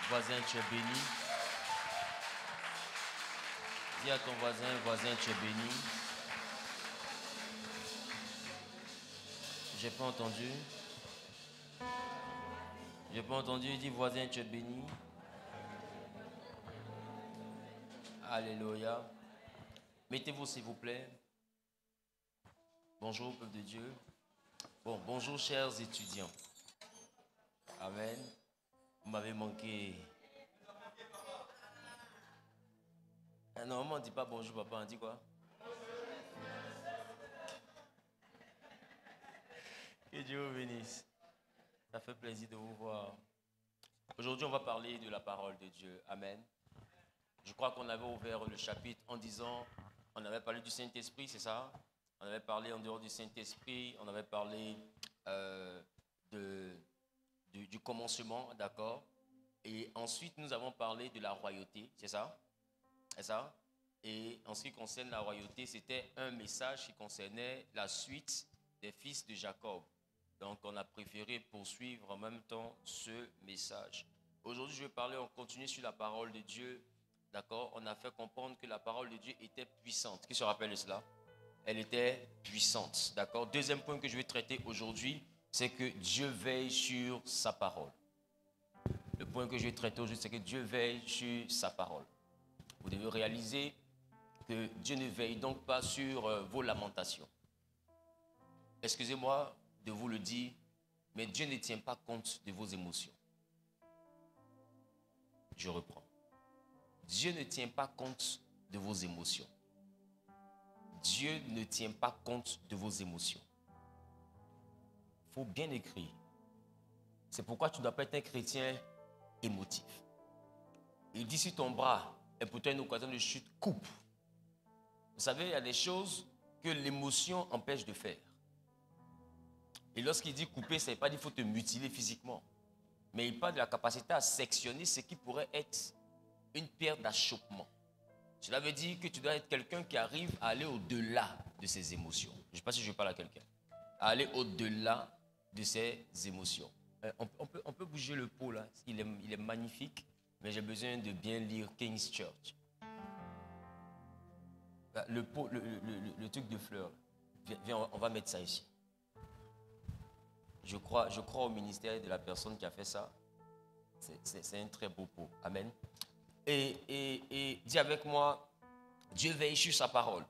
Voisin, tu es béni. Dis à ton voisin, voisin, tu es béni. J'ai pas entendu. J'ai pas entendu. Dis voisin, tu es béni. Alléluia. Mettez-vous s'il vous plaît. Bonjour peuple de Dieu. Bon, bonjour chers étudiants. Amen. Vous m'avez manqué. Normalement on ne dit pas bonjour papa, on dit quoi? Que Dieu vous bénisse. Ça fait plaisir de vous voir. Aujourd'hui on va parler de la parole de Dieu. Amen. Je crois qu'on avait ouvert le chapitre en disant, on avait parlé du Saint-Esprit, c'est ça? On avait parlé en dehors du Saint-Esprit, on avait parlé du commencement, d'accord? Et ensuite, nous avons parlé de la royauté, c'est ça? C'est ça? Et en ce qui concerne la royauté, c'était un message qui concernait la suite des fils de Jacob. Donc, on a préféré poursuivre en même temps ce message. Aujourd'hui, je vais parler, on continue sur la parole de Dieu, d'accord? On a fait comprendre que la parole de Dieu était puissante. Qui se rappelle de cela? Elle était puissante, d'accord? Deuxième point que je vais traiter aujourd'hui, c'est que Dieu veille sur sa parole. Le point que je vais traiter aujourd'hui, c'est que Dieu veille sur sa parole. Vous devez réaliser que Dieu ne veille donc pas sur vos lamentations. Excusez-moi de vous le dire, mais Dieu ne tient pas compte de vos émotions. Je reprends. Dieu ne tient pas compte de vos émotions. Dieu ne tient pas compte de vos émotions. Il faut bien écrire. C'est pourquoi tu ne dois pas être un chrétien émotif. Il dit si ton bras est pour toi une occasion de chute, coupe. Vous savez, il y a des choses que l'émotion empêche de faire. Et lorsqu'il dit couper, ça ne veut pas dire qu'il faut te mutiler physiquement. Mais il parle de la capacité à sectionner ce qui pourrait être une pierre d'achoppement. Cela veut dire que tu dois être quelqu'un qui arrive à aller au-delà de ses émotions. Je ne sais pas si je parle à quelqu'un. À aller au-delà de ses émotions. On peut bouger le pot là. Il est magnifique, mais j'ai besoin de bien lire King's Church. Le pot, le truc de fleurs. Viens, on va mettre ça ici. Je crois au ministère de la personne qui a fait ça. C'est un très beau pot. Amen. Et dis avec moi, Dieu veille sur sa parole.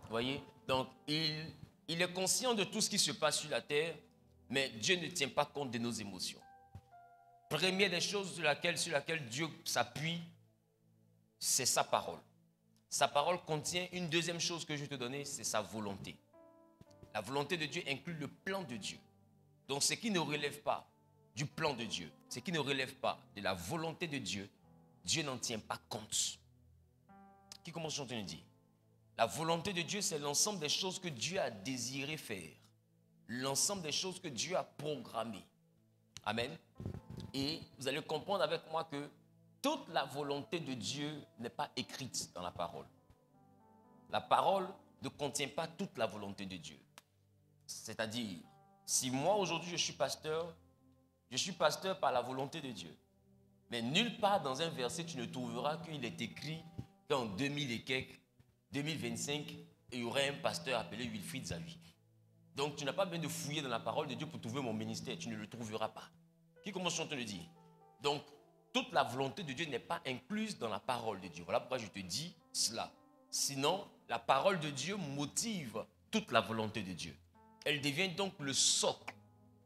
Vous voyez? Donc, il est conscient de tout ce qui se passe sur la terre, mais Dieu ne tient pas compte de nos émotions. Première des choses sur laquelle Dieu s'appuie, c'est sa parole. Sa parole contient une deuxième chose que je vais te donner, c'est sa volonté. La volonté de Dieu inclut le plan de Dieu. Donc, ce qui ne relève pas du plan de Dieu, ce qui ne relève pas de la volonté de Dieu, Dieu n'en tient pas compte. Qui commence à te dire? La volonté de Dieu, c'est l'ensemble des choses que Dieu a désiré faire. L'ensemble des choses que Dieu a programmées. Amen. Et vous allez comprendre avec moi que toute la volonté de Dieu n'est pas écrite dans la parole. La parole ne contient pas toute la volonté de Dieu. C'est-à-dire, si moi aujourd'hui je suis pasteur par la volonté de Dieu. Mais nulle part dans un verset tu ne trouveras qu'il est écrit qu'en 2025, il y aurait un pasteur appelé Wilfried Zawi. Donc tu n'as pas besoin de fouiller dans la parole de Dieu pour trouver mon ministère, tu ne le trouveras pas. Qui commence à te le dire? Donc, toute la volonté de Dieu n'est pas incluse dans la parole de Dieu. Voilà pourquoi je te dis cela. Sinon, la parole de Dieu motive toute la volonté de Dieu. Elle devient donc le socle.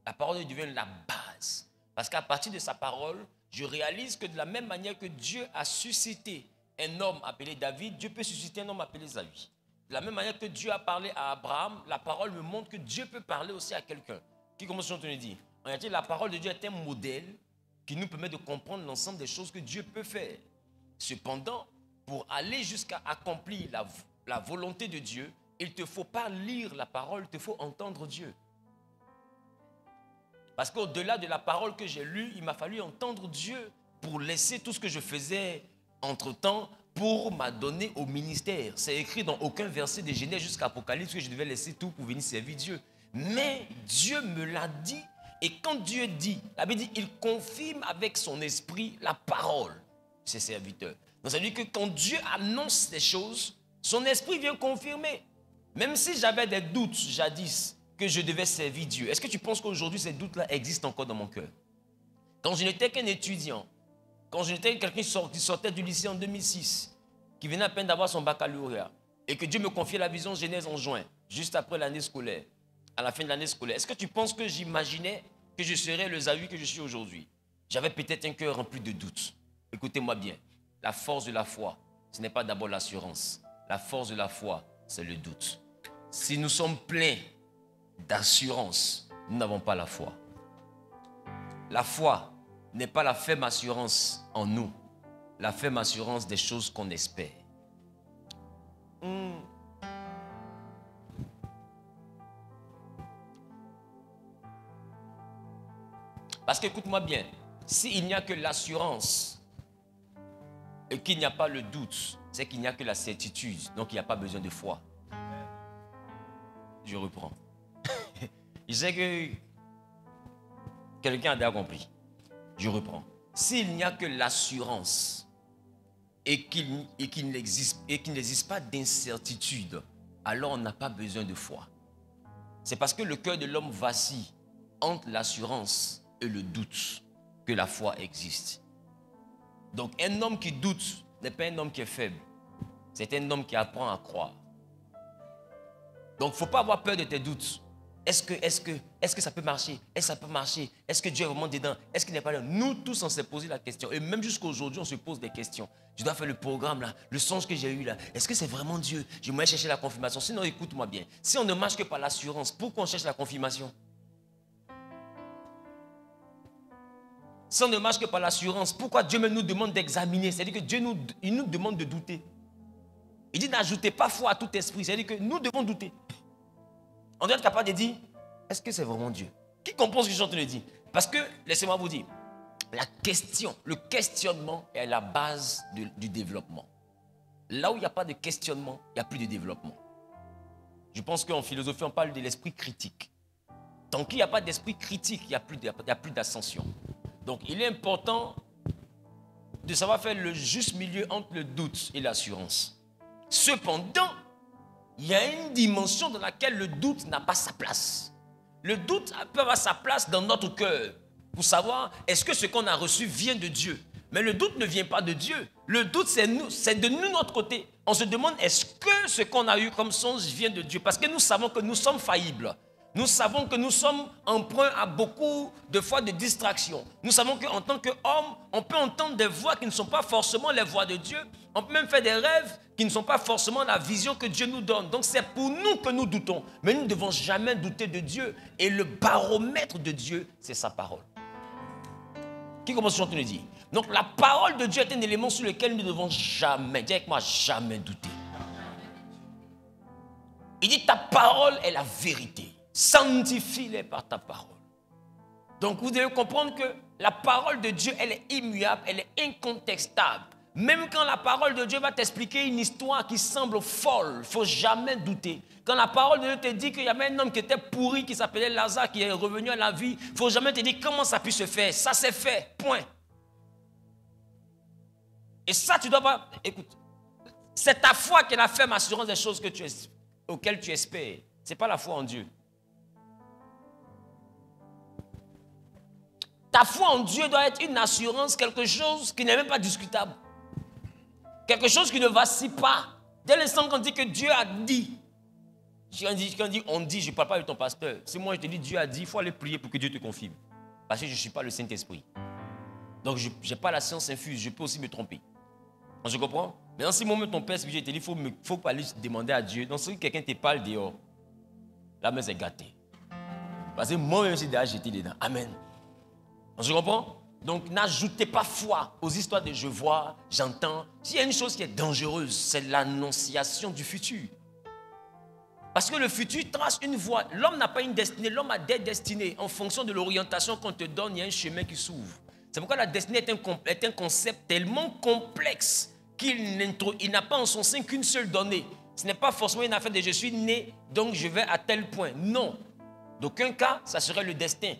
La parole de Dieu devient la base. Parce qu'à partir de sa parole, je réalise que de la même manière que Dieu a suscité un homme appelé David, Dieu peut susciter un homme appelé Zawi. De la même manière que Dieu a parlé à Abraham, la parole me montre que Dieu peut parler aussi à quelqu'un. Qui commence à te le dire? En réalité, la parole de Dieu est un modèle qui nous permet de comprendre l'ensemble des choses que Dieu peut faire. Cependant, pour aller jusqu'à accomplir la volonté de Dieu, il ne te faut pas lire la parole, il te faut entendre Dieu. Parce qu'au-delà de la parole que j'ai lue, il m'a fallu entendre Dieu pour laisser tout ce que je faisais entre-temps pour m'adonner au ministère. C'est écrit dans aucun verset de Genèse jusqu'à Apocalypse que je devais laisser tout pour venir servir Dieu. Mais Dieu me l'a dit Et quand Dieu dit, la Bible dit, il confirme avec son esprit la parole de ses serviteurs. Donc ça veut dire que quand Dieu annonce des choses, son esprit vient confirmer. Même si j'avais des doutes jadis que je devais servir Dieu, est-ce que tu penses qu'aujourd'hui ces doutes-là existent encore dans mon cœur? Quand je n'étais qu'un étudiant, quand je n'étais quelqu'un qui sortait du lycée en 2006, qui venait à peine d'avoir son baccalauréat, et que Dieu me confiait la vision Genèse en juin, juste après l'année scolaire, à la fin de l'année scolaire, est-ce que tu penses que j'imaginais que je serais le Zawi que je suis aujourd'hui? J'avais peut-être un cœur rempli de doutes. Écoutez-moi bien, la force de la foi, ce n'est pas d'abord l'assurance. La force de la foi, c'est le doute. Si nous sommes pleins d'assurance, nous n'avons pas la foi. La foi n'est pas la ferme assurance en nous, la ferme assurance des choses qu'on espère. Parce qu'écoute-moi bien, s'il n'y a que l'assurance et qu'il n'y a pas le doute, c'est qu'il n'y a que la certitude, donc il n'y a pas besoin de foi. Je reprends. Je sais que quelqu'un a déjà compris. Je reprends. S'il n'y a que l'assurance et qu'il n'existe pas d'incertitude, alors on n'a pas besoin de foi. C'est parce que le cœur de l'homme vacille entre l'assurance et le doute que la foi existe. Donc un homme qui doute n'est pas un homme qui est faible. C'est un homme qui apprend à croire. Donc il ne faut pas avoir peur de tes doutes. Est-ce que ça peut marcher? Est-ce que ça peut marcher? Est-ce que Dieu est vraiment dedans? Est-ce qu'il n'est pas là? Nous tous, on s'est posé la question. Et même jusqu'à aujourd'hui, on se pose des questions. Je dois faire le programme là, le songe que j'ai eu là. Est-ce que c'est vraiment Dieu? Je vais chercher la confirmation. Sinon, écoute-moi bien. Si on ne marche que par l'assurance, pourquoi on cherche la confirmation? Si on ne marche que par l'assurance, pourquoi Dieu nous demande d'examiner? C'est-à-dire que Dieu nous demande de douter. Il dit n'ajoutez pas foi à tout esprit. C'est-à-dire que nous devons douter. On doit être capable de dire, est-ce que c'est vraiment Dieu? Qui comprend ce que je suis en train de dire? Parce que, laissez-moi vous dire, la question, le questionnement est la base du développement. Là où il n'y a pas de questionnement, il n'y a plus de développement. Je pense qu'en philosophie, on parle de l'esprit critique. Tant qu'il n'y a pas d'esprit critique, il n'y a plus d'ascension. Donc, il est important de savoir faire le juste milieu entre le doute et l'assurance. Cependant, il y a une dimension dans laquelle le doute n'a pas sa place. Le doute peut avoir sa place dans notre cœur pour savoir est-ce que ce qu'on a reçu vient de Dieu. Mais le doute ne vient pas de Dieu. Le doute, c'est de nous, notre côté. On se demande est-ce que ce qu'on a eu comme songe vient de Dieu? Parce que nous savons que nous sommes faillibles. Nous savons que nous sommes emprunts à beaucoup de fois de distractions. Nous savons qu'en tant qu'homme, on peut entendre des voix qui ne sont pas forcément les voix de Dieu. On peut même faire des rêves qui ne sont pas forcément la vision que Dieu nous donne. Donc c'est pour nous que nous doutons. Mais nous ne devons jamais douter de Dieu. Et le baromètre de Dieu, c'est sa parole. Qui commence à le dire? Donc la parole de Dieu est un élément sur lequel nous ne devons jamais, dis avec moi, jamais douter. Il dit ta parole est la vérité. Sanctifie-les par ta parole. Donc vous devez comprendre que la parole de Dieu, elle est immuable, elle est incontestable. Même quand la parole de Dieu va t'expliquer une histoire qui semble folle, il ne faut jamais douter. Quand la parole de Dieu te dit qu'il y avait un homme qui était pourri, qui s'appelait Lazare, qui est revenu à la vie, il ne faut jamais te dire comment ça a pu se faire. Ça s'est fait, point. Et ça, tu dois pas... Écoute, c'est ta foi qui est la ferme assurance des choses auxquelles tu espères. Ce n'est pas la foi en Dieu. Ta foi en Dieu doit être une assurance, quelque chose qui n'est même pas discutable. Quelque chose qui ne vacille pas. Dès l'instant qu'on dit que Dieu a dit, quand on dit, je ne parle pas de ton pasteur. Si moi je te dis Dieu a dit, il faut aller prier pour que Dieu te confirme. Parce que je ne suis pas le Saint-Esprit. Donc je n'ai pas la science infuse, je peux aussi me tromper. Je comprends? Maintenant si moi ton père spirituel te dit, il faut aller demander à Dieu. Donc si quelqu'un te parle dehors, la main c'est gâtée. Parce que moi-même j'ai déjà jeté dedans. Amen. Je comprends? Donc n'ajoutez pas foi aux histoires de je vois, j'entends. S'il y a une chose qui est dangereuse, c'est l'annonciation du futur. Parce que le futur trace une voie. L'homme n'a pas une destinée, l'homme a des destinées. En fonction de l'orientation qu'on te donne, il y a un chemin qui s'ouvre. C'est pourquoi la destinée est un concept tellement complexe qu'il n'a pas en son sein qu'une seule donnée. Ce n'est pas forcément une affaire de je suis né, donc je vais à tel point. Non. D'aucun cas, ça serait le destin.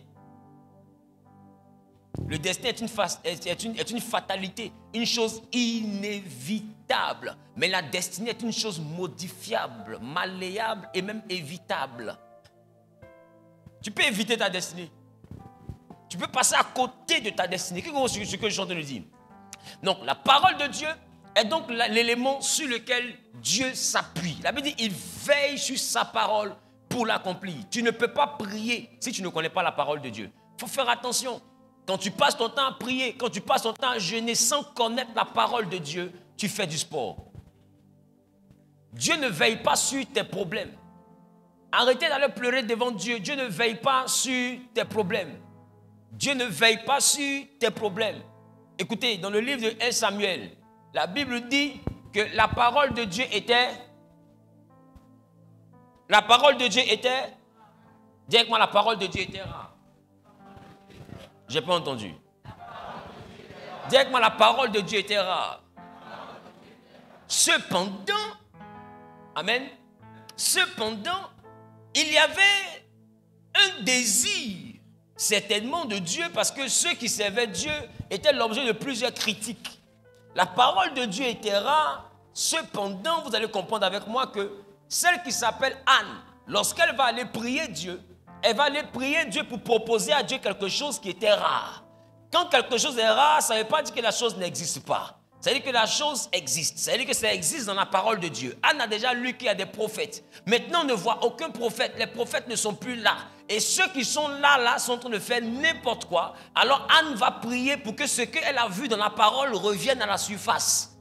Le destin est une fatalité, une chose inévitable. Mais la destinée est une chose modifiable, malléable et même évitable. Tu peux éviter ta destinée. Tu peux passer à côté de ta destinée. Qu'est-ce que je suis en train de dire? Donc, la parole de Dieu est donc l'élément sur lequel Dieu s'appuie. La Bible dit, il veille sur sa parole pour l'accomplir. Tu ne peux pas prier si tu ne connais pas la parole de Dieu. Il faut faire attention. Quand tu passes ton temps à prier, quand tu passes ton temps à jeûner sans connaître la parole de Dieu, tu fais du sport. Dieu ne veille pas sur tes problèmes. Arrêtez d'aller pleurer devant Dieu. Dieu ne veille pas sur tes problèmes. Dieu ne veille pas sur tes problèmes. Écoutez, dans le livre de 1 Samuel, la Bible dit que la parole de Dieu était... La parole de Dieu était... Dis-moi, la parole de Dieu était rare. Je n'ai pas entendu. Dis-moi, la parole de Dieu était rare. Cependant, amen, cependant, il y avait un désir, certainement de Dieu, parce que ceux qui servaient Dieu étaient l'objet de plusieurs critiques. La parole de Dieu était rare, cependant, vous allez comprendre avec moi que celle qui s'appelle Anne, lorsqu'elle va aller prier Dieu, elle va aller prier Dieu pour proposer à Dieu quelque chose qui était rare. Quand quelque chose est rare, ça ne veut pas dire que la chose n'existe pas. Ça veut dire que la chose existe. Ça veut dire que ça existe dans la parole de Dieu. Anne a déjà lu qu'il y a des prophètes. Maintenant, on ne voit aucun prophète. Les prophètes ne sont plus là. Et ceux qui sont là, sont en train de faire n'importe quoi. Alors Anne va prier pour que ce qu'elle a vu dans la parole revienne à la surface.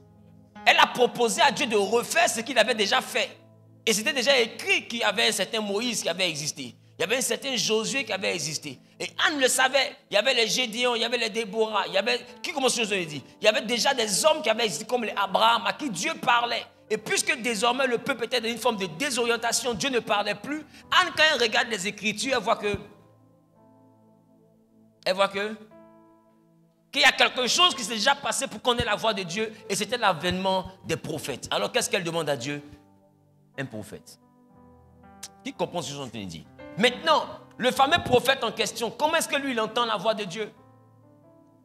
Elle a proposé à Dieu de refaire ce qu'il avait déjà fait. Et c'était déjà écrit qu'il y avait un certain Moïse qui avait existé. Il y avait un certain Josué qui avait existé. Et Anne le savait. Il y avait les Gédéons, il y avait les Déborah. Il y avait, qui commence à dire? Il y avait déjà des hommes qui avaient existé comme les Abraham, à qui Dieu parlait. Et puisque désormais le peuple était dans une forme de désorientation, Dieu ne parlait plus. Anne, quand elle regarde les Écritures, elle voit qu'il y a quelque chose qui s'est déjà passé pour qu'on ait la voix de Dieu. Et c'était l'avènement des prophètes. Alors qu'est-ce qu'elle demande à Dieu? Un prophète. Qui comprend ce que je suis en train de dire? Maintenant, le fameux prophète en question, comment est-ce que lui, il entend la voix de Dieu?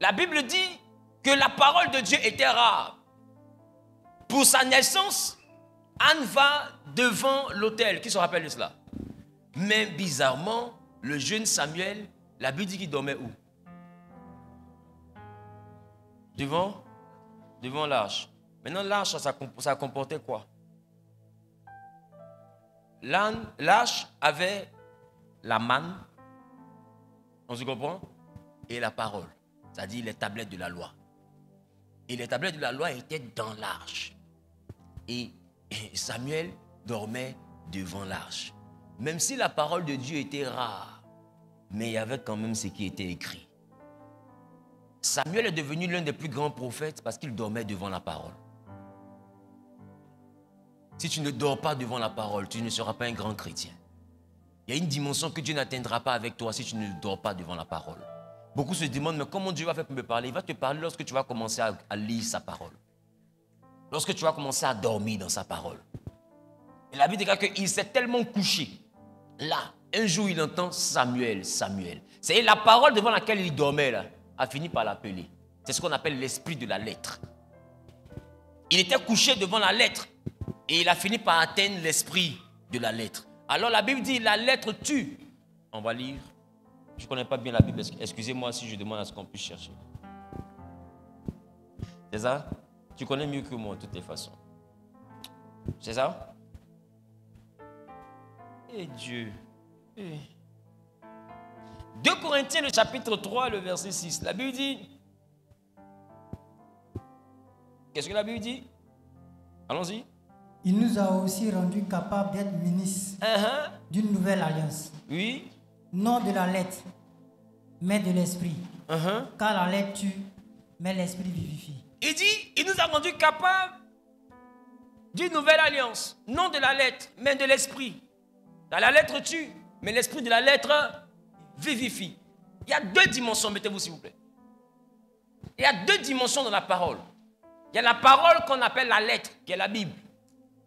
La Bible dit que la parole de Dieu était rare. Pour sa naissance, Anne va devant l'autel. Qui se rappelle de cela? Mais bizarrement, le jeune Samuel, la Bible dit qu'il dormait où? Devant l'arche. Maintenant, l'arche, ça comportait quoi? L'arche avait la manne, on se comprend, et la parole, c'est-à-dire les tablettes de la loi. Et les tablettes de la loi étaient dans l'arche. Et Samuel dormait devant l'arche. Même si la parole de Dieu était rare, mais il y avait quand même ce qui était écrit. Samuel est devenu l'un des plus grands prophètes parce qu'il dormait devant la parole. Si tu ne dors pas devant la parole, tu ne seras pas un grand chrétien. Il y a une dimension que Dieu n'atteindra pas avec toi si tu ne dors pas devant la parole. Beaucoup se demandent, mais comment Dieu va faire pour me parler? Il va te parler lorsque tu vas commencer à lire sa parole. Lorsque tu vas commencer à dormir dans sa parole. Et la Bible déclare qu'il s'est tellement couché. Là, un jour, il entend Samuel, Samuel. C'est la parole devant laquelle il dormait, là, a fini par l'appeler. C'est ce qu'on appelle l'esprit de la lettre. Il était couché devant la lettre. Et il a fini par atteindre l'esprit de la lettre. Alors la Bible dit, la lettre tue. On va lire. Je ne connais pas bien la Bible. Excusez-moi si je demande à ce qu'on puisse chercher. C'est ça? Tu connais mieux que moi de toutes les façons. C'est ça? Et Dieu. 2 Corinthiens, le chapitre 3, le verset 6. La Bible dit... Qu'est-ce que la Bible dit? Allons-y. Il nous a aussi rendus capables d'être ministres d'une nouvelle alliance. Oui. Non de la lettre, mais de l'esprit. Car la lettre tue, mais l'esprit vivifie. Il dit, il nous a rendus capables d'une nouvelle alliance. Non de la lettre, mais de l'esprit. La lettre tue, mais l'esprit de la lettre vivifie. Il y a 2 dimensions, mettez-vous s'il vous plaît. Il y a 2 dimensions dans la parole. Il y a la parole qu'on appelle la lettre, qui est la Bible.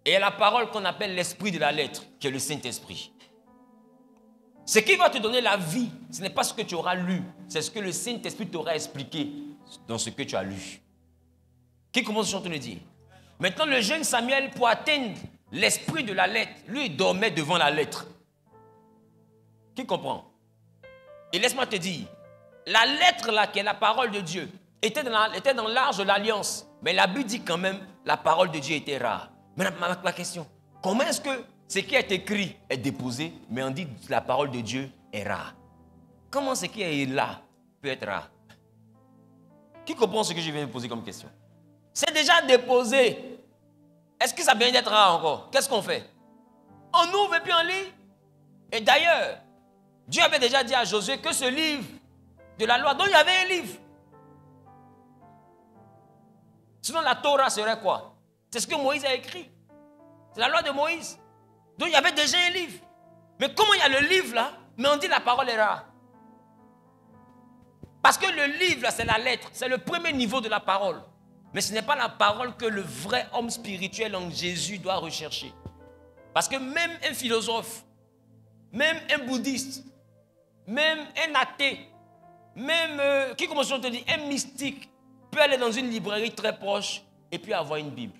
Et il y a la parole qu'on appelle l'esprit de la lettre, qui est le Saint-Esprit. Ce qui va te donner la vie, ce n'est pas ce que tu auras lu, c'est ce que le Saint-Esprit t'aura expliqué dans ce que tu as lu. Qui commence à te le dire? Maintenant, le jeune Samuel, pour atteindre l'esprit de la lettre, lui, il dormait devant la lettre. Qui comprend? Et laisse-moi te dire, la lettre là, qui est la parole de Dieu, était dans l'arche de l'alliance. Mais la Bible dit quand même, la parole de Dieu était rare. Mais ma question, comment est-ce que ce qui est écrit est déposé, mais on dit que la parole de Dieu est rare? Comment ce qui est là peut être rare? Qui comprend ce que je viens de poser comme question? C'est déjà déposé. Est-ce que ça vient d'être rare encore? Qu'est-ce qu'on fait? On ouvre et puis on lit. Et d'ailleurs, Dieu avait déjà dit à Josué que ce livre de la loi, donc il y avait un livre. Sinon la Torah serait quoi? C'est ce que Moïse a écrit. C'est la loi de Moïse. Donc il y avait déjà un livre. Mais comment il y a le livre là, mais on dit la parole est rare? Parce que le livre là, c'est la lettre. C'est le premier niveau de la parole. Mais ce n'est pas la parole que le vrai homme spirituel en Jésus doit rechercher. Parce que même un philosophe, même un bouddhiste, même un athée, même, qui commence à te dire, un mystique, peut aller dans une librairie très proche et puis avoir une Bible.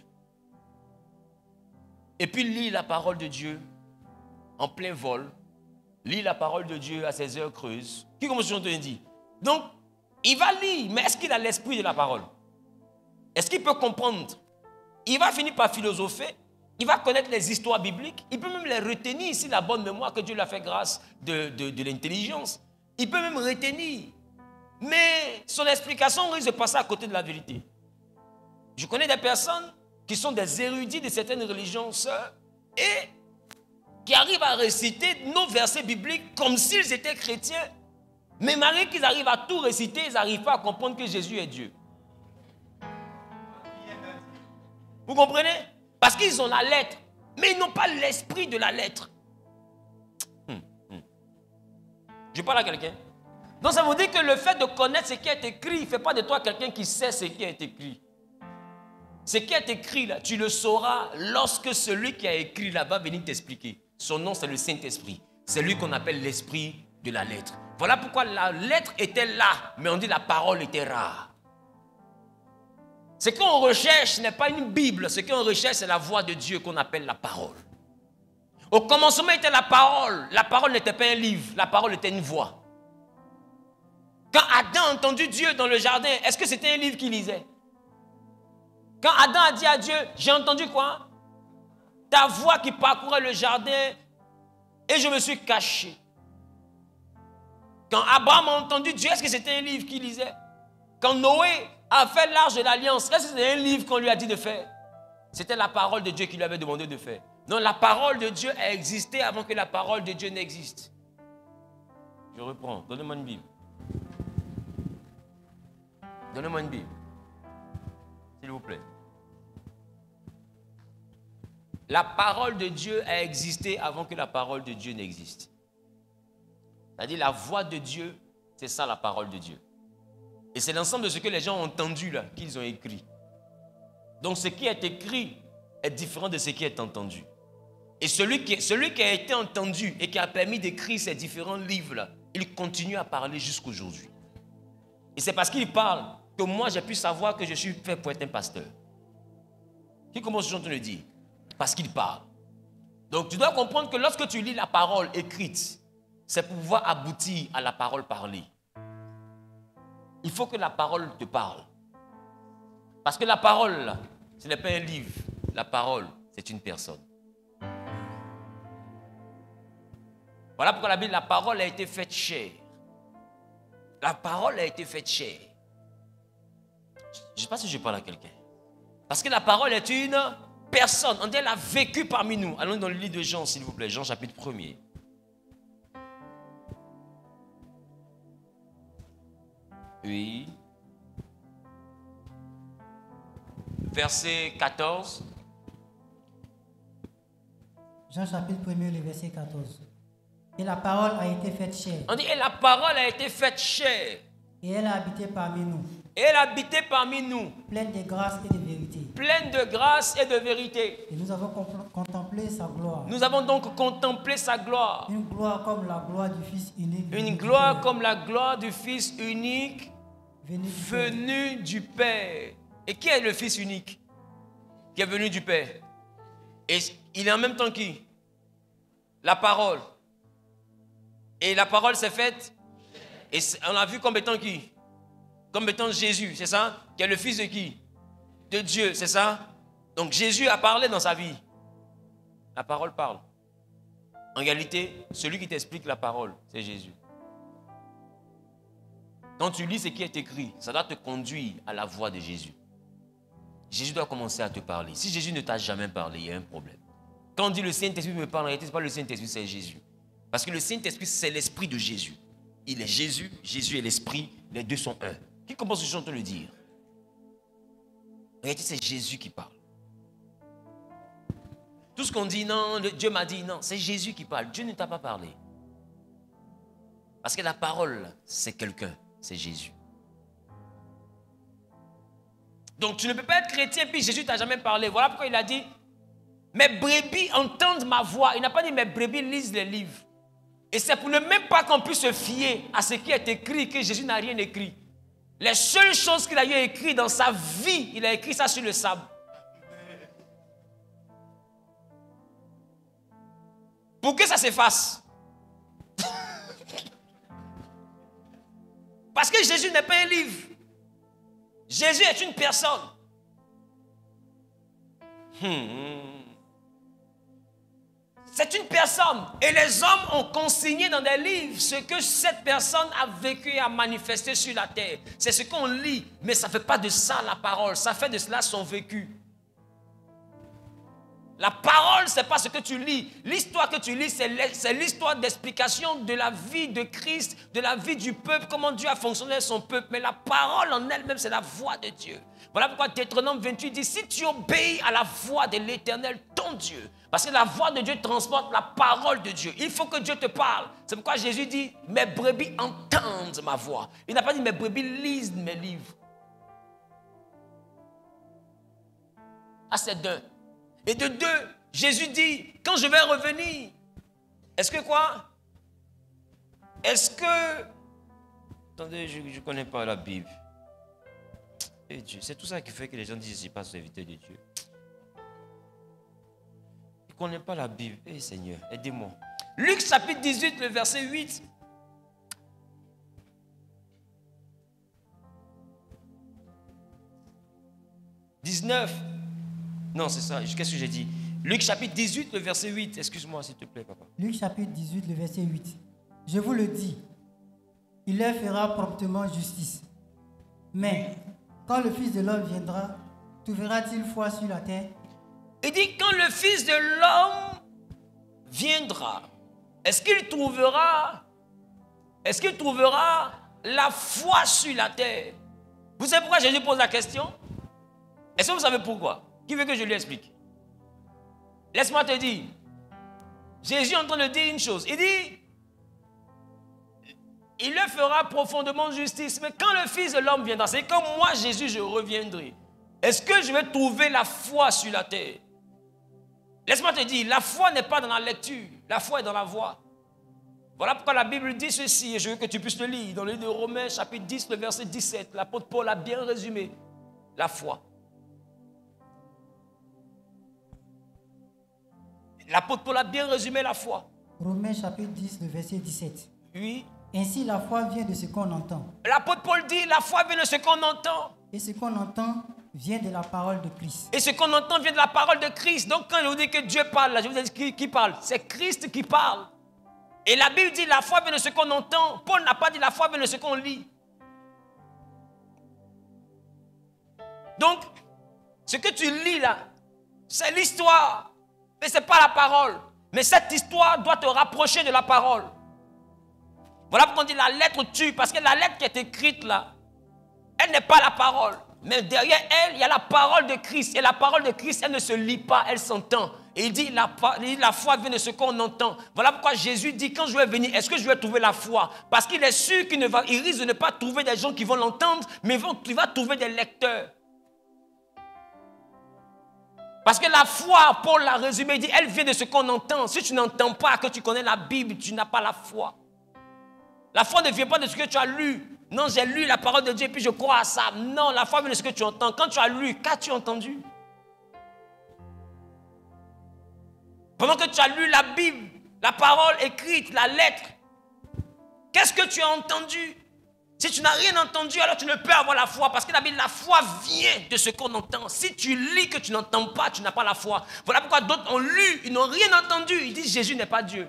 Et puis lire la parole de Dieu en plein vol, lire la parole de Dieu à ses heures creuses. Qui commence à te dire? Donc, il va lire, mais est-ce qu'il a l'esprit de la parole? Est-ce qu'il peut comprendre? Il va finir par philosopher. Il va connaître les histoires bibliques. Il peut même les retenir ici, la bonne mémoire que Dieu lui a fait grâce de l'intelligence. Il peut même retenir. Mais son explication risque de passer à côté de la vérité. Je connais des personnes qui sont des érudits de certaines religions, sœurs, et qui arrivent à réciter nos versets bibliques comme s'ils étaient chrétiens. Mais malgré qu'ils arrivent à tout réciter, ils n'arrivent pas à comprendre que Jésus est Dieu. Vous comprenez? Parce qu'ils ont la lettre, mais ils n'ont pas l'esprit de la lettre. Je parle à quelqu'un. Donc ça veut dire que le fait de connaître ce qui est écrit ne fait pas de toi quelqu'un qui sait ce qui est écrit. Ce qui est écrit là, tu le sauras lorsque celui qui a écrit là va venir t'expliquer. Son nom, c'est le Saint-Esprit. C'est lui qu'on appelle l'esprit de la lettre. Voilà pourquoi la lettre était là, mais on dit la parole était rare. Ce qu'on recherche n'est pas une Bible. Ce qu'on recherche, c'est la voix de Dieu qu'on appelle la parole. Au commencement était la parole. La parole n'était pas un livre. La parole était une voix. Quand Adam a entendu Dieu dans le jardin, est-ce que c'était un livre qu'il lisait? Quand Adam a dit à Dieu, j'ai entendu quoi? Ta voix qui parcourait le jardin et je me suis caché. Quand Abraham a entendu Dieu, est-ce que c'était un livre qu'il lisait? Quand Noé a fait l'arche de l'alliance, est-ce que c'était un livre qu'on lui a dit de faire? C'était la parole de Dieu qui lui avait demandé de faire. Non, la parole de Dieu a existé avant que la parole de Dieu n'existe. Je reprends. Donnez-moi une Bible. Donnez-moi une Bible. S'il vous plaît. La parole de Dieu a existé avant que la parole de Dieu n'existe. C'est-à-dire la voix de Dieu, c'est ça la parole de Dieu. Et c'est l'ensemble de ce que les gens ont entendu là, qu'ils ont écrit. Donc ce qui est écrit est différent de ce qui est entendu. Et celui qui a été entendu et qui a permis d'écrire ces différents livres là, il continue à parler jusqu'aujourd'hui. Et c'est parce qu'il parle que moi j'ai pu savoir que je suis fait pour être un pasteur. Qui commence à le dire? Parce qu'il parle. Donc tu dois comprendre que lorsque tu lis la parole écrite, c'est pour pouvoir aboutir à la parole parlée. Il faut que la parole te parle. Parce que la parole, là, ce n'est pas un livre. La parole, c'est une personne. Voilà pourquoi la Bible, la parole a été faite chair. La parole a été faite chair. Je ne sais pas si je parle à quelqu'un. Parce que la parole est une personne. On dit qu'elle a vécu parmi nous. Allons dans le livre de Jean, s'il vous plaît. Jean chapitre 1er. Oui. Verset 14. Jean chapitre 1er, le verset 14. Et la parole a été faite chair. On dit, et la parole a été faite chair. Et elle a habité parmi nous. Et elle a habité parmi nous. Pleine de grâce et de vérité. pleine de grâce et de vérité. Et nous avons contemplé sa gloire. Nous avons donc contemplé sa gloire. Une gloire comme la gloire du Fils unique. Une gloire comme la gloire du Fils unique venu du Père. Et qui est le Fils unique qui est venu du Père? Et il est en même temps qui? La parole. Et la parole s'est faite. Et on l'a vu comme étant qui? Comme étant Jésus, c'est ça? Qui est le Fils de qui? De Dieu, c'est ça? Donc Jésus a parlé dans sa vie. La parole parle. En réalité, celui qui t'explique la parole, c'est Jésus. Quand tu lis ce qui est écrit, ça doit te conduire à la voix de Jésus. Jésus doit commencer à te parler. Si Jésus ne t'a jamais parlé, il y a un problème. Quand on dit le Saint-Esprit me parle, en réalité, ce n'est pas le Saint-Esprit, c'est Jésus. Parce que le Saint-Esprit, c'est l'Esprit de Jésus. Il est Jésus, Jésus est l'Esprit, les deux sont un. Qui commence toujours à te le dire? En réalité, c'est Jésus qui parle. Tout ce qu'on dit, non, Dieu m'a dit, non, c'est Jésus qui parle. Dieu ne t'a pas parlé. Parce que la parole, c'est quelqu'un, c'est Jésus. Donc, tu ne peux pas être chrétien puis Jésus ne t'a jamais parlé. Voilà pourquoi il a dit, mes brebis entendent ma voix. Il n'a pas dit, mes brebis lisent les livres. Et c'est pour ne même pas qu'on puisse se fier à ce qui est écrit que Jésus n'a rien écrit. Les seules choses qu'il a eu écrit dans sa vie, il a écrit ça sur le sable. Pour que ça s'efface. Parce que Jésus n'est pas un livre. Jésus est une personne. C'est une personne. Et les hommes ont consigné dans des livres ce que cette personne a vécu et a manifesté sur la terre. C'est ce qu'on lit. Mais ça ne fait pas de ça la parole. Ça fait de cela son vécu. La parole, ce n'est pas ce que tu lis. L'histoire que tu lis, c'est l'histoire d'explication de la vie de Christ, de la vie du peuple, comment Dieu a fonctionné avec son peuple. Mais la parole en elle-même, c'est la voix de Dieu. Voilà pourquoi Deutéronome 28 dit, si tu obéis à la voix de l'Éternel, ton Dieu, parce que la voix de Dieu transporte la parole de Dieu. Il faut que Dieu te parle. C'est pourquoi Jésus dit, mes brebis entendent ma voix. Il n'a pas dit, mes brebis lisent mes livres. Ah, c'est d'un. Et de deux, Jésus dit, quand je vais revenir, est-ce que quoi? Est-ce que... Attendez, je ne connais pas la Bible. Et Dieu, c'est tout ça qui fait que les gens disent, je ne suis pas serviteur de Dieu. Je ne connais pas la Bible. Eh Seigneur, aidez-moi. Luc chapitre 18, le verset 8. « 19. Non, c'est ça. Qu'est-ce que j'ai dit? Luc chapitre 18, le verset 8. Excuse-moi, s'il te plaît, papa. Luc chapitre 18, le verset 8. Je vous le dis, il leur fera promptement justice. Mais quand le Fils de l'homme viendra, trouvera-t-il foi sur la terre? Il dit, quand le Fils de l'homme viendra, est-ce qu'il trouvera la foi sur la terre? Vous savez pourquoi Jésus pose la question? Est-ce que vous savez pourquoi? Qui veut que je lui explique? Laisse-moi te dire. Jésus est en train de dire une chose. Il dit, il leur fera profondément justice. Mais quand le Fils de l'homme viendra, c'est comme moi, Jésus, je reviendrai. Est-ce que je vais trouver la foi sur la terre? Laisse-moi te dire, la foi n'est pas dans la lecture. La foi est dans la voix. Voilà pourquoi la Bible dit ceci, et je veux que tu puisses le lire. Dans le livre de Romains, chapitre 10, le verset 17, l'apôtre Paul a bien résumé la foi. L'apôtre Paul a bien résumé la foi. Romains chapitre 10, le verset 17. Oui. Ainsi la foi vient de ce qu'on entend. L'apôtre Paul dit, la foi vient de ce qu'on entend. Et ce qu'on entend vient de la parole de Christ. Et ce qu'on entend vient de la parole de Christ. Donc quand je vous dis que Dieu parle, là, je vous dis qui parle? C'est Christ qui parle. Et la Bible dit, la foi vient de ce qu'on entend. Paul n'a pas dit, la foi vient de ce qu'on lit. Donc, ce que tu lis là, c'est l'histoire. Mais ce n'est pas la parole. Mais cette histoire doit te rapprocher de la parole. Voilà pourquoi on dit la lettre tue. Parce que la lettre qui est écrite là, elle n'est pas la parole. Mais derrière elle, il y a la parole de Christ. Et la parole de Christ, elle ne se lit pas, elle s'entend. Et il dit, la foi vient de ce qu'on entend. Voilà pourquoi Jésus dit, quand je vais venir, est-ce que je vais trouver la foi? Parce qu'il est sûr qu'il risque de ne pas trouver des gens qui vont l'entendre, mais il va trouver des lecteurs. Parce que la foi, Paul l'a résumé, il dit, elle vient de ce qu'on entend. Si tu n'entends pas que tu connais la Bible, tu n'as pas la foi. La foi ne vient pas de ce que tu as lu. Non, j'ai lu la parole de Dieu et puis je crois à ça. Non, la foi vient de ce que tu entends. Quand tu as lu, qu'as-tu entendu? Pendant que tu as lu la Bible, la parole écrite, la lettre, qu'est-ce que tu as entendu? Si tu n'as rien entendu, alors tu ne peux avoir la foi. Parce que la Bible, la foi vient de ce qu'on entend. Si tu lis que tu n'entends pas, tu n'as pas la foi. Voilà pourquoi d'autres ont lu, ils n'ont rien entendu. Ils disent Jésus n'est pas Dieu.